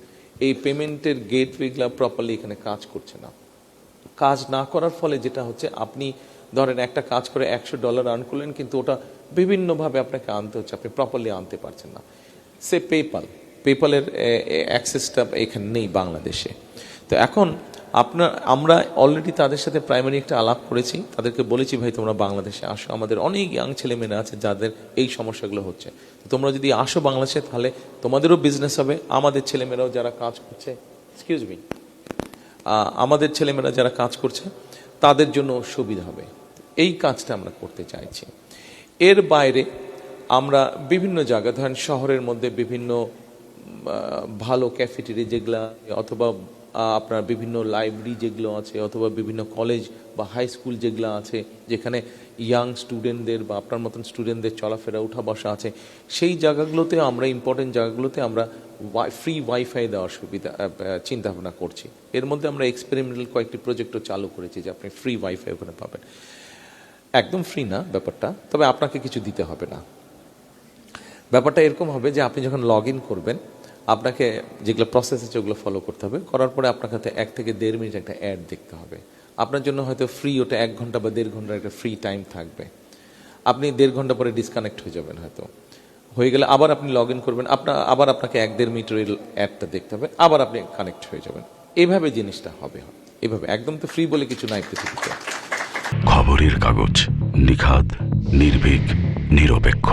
এই পেমেন্টের গেটওয়েগুলো প্রপারলি এখানে কাজ করছে না। কাজ না করার ফলে যেটা হচ্ছে, আপনি ধরেন একটা কাজ করে $100 আর্ন করলেন, কিন্তু ওটা বিভিন্নভাবে আপনাকে আনতে হচ্ছে, আপনি প্রপারলি আনতে পারছেন না। সে পেপালের অ্যাক্সেসটা এখানে নেই বাংলাদেশে। তো এখন আমরা অলরেডি তাদের সাথে প্রাইমারি একটা আলাপ করেছি, তাদেরকে বলেছি ভাই তোমরা বাংলাদেশে আসো, আমাদের অনেক ইয়াং ছেলেমেয়েরা আছে যাদের এই সমস্যাগুলো হচ্ছে, তো তোমরা যদি আসো বাংলাদেশে তাহলে তোমাদেরও বিজনেস হবে, আমাদের ছেলেমেয়েরাও যারা কাজ করছে, আমাদের ছেলেমেয়েরা যারা কাজ করছে তাদের জন্য সুবিধা হবে। এই কাজটা আমরা করতে চাইছি। এর বাইরে আমরা বিভিন্ন জায়গা, ধরেন শহরের মধ্যে বিভিন্ন ভালো ক্যাফেটেরি যেগুলা, অথবা আপনার বিভিন্ন লাইব্রেরি যেগুলো আছে, অথবা বিভিন্ন কলেজ বা হাই স্কুল যেগুলো আছে যেখানে ইয়াং স্টুডেন্টদের বা আপনার মতন স্টুডেন্টদের চলাফেরা উঠা বসা আছে, সেই জায়গাগুলোতে আমরা ইম্পর্টেন্ট জায়গাগুলোতে আমরা ফ্রি ওয়াইফাই দেওয়ার সুবিধা চিন্তা ভাবনা করছি। এর মধ্যে আমরা এক্সপেরিমেন্টাল কয়েকটি প্রজেক্টও চালু করেছি যে আপনি ফ্রি ওয়াইফাই ওখানে পাবেন। একদম ফ্রি না ব্যাপারটা, তবে আপনাকে কিছু দিতে হবে না। ব্যাপারটা এরকম হবে যে আপনি যখন লগ ইন করবেন, আপনাকে যেগুলো প্রসেস আছে ওগুলো ফলো করতে হবে। করার পরে আপনার কাছে 1 থেকে 1.5 মিনিট একটা অ্যাড দেখতে হবে। আপনার জন্য হয়তো ফ্রি ওটা 1 ঘন্টা বা 1.5 ঘন্টার একটা ফ্রি টাইম থাকবে। আপনি 1.5 ঘন্টা পরে ডিসকানেক্ট হয়ে যাবেন, হয়তো হয়ে গেলে আবার আপনি লগ ইন করবেন, আবার আপনাকে 1-1.5 মিনিটের অ্যাডটা দেখতে হবে, আবার আপনি কানেক্ট হয়ে যাবেন। এইভাবে জিনিসটা হবে, এভাবে। একদম তো ফ্রি বলে কিছু নাই পৃথিবীতে। খবরের কাগজ, নিখাদ, নির্ভীক, নিরপেক্ষ।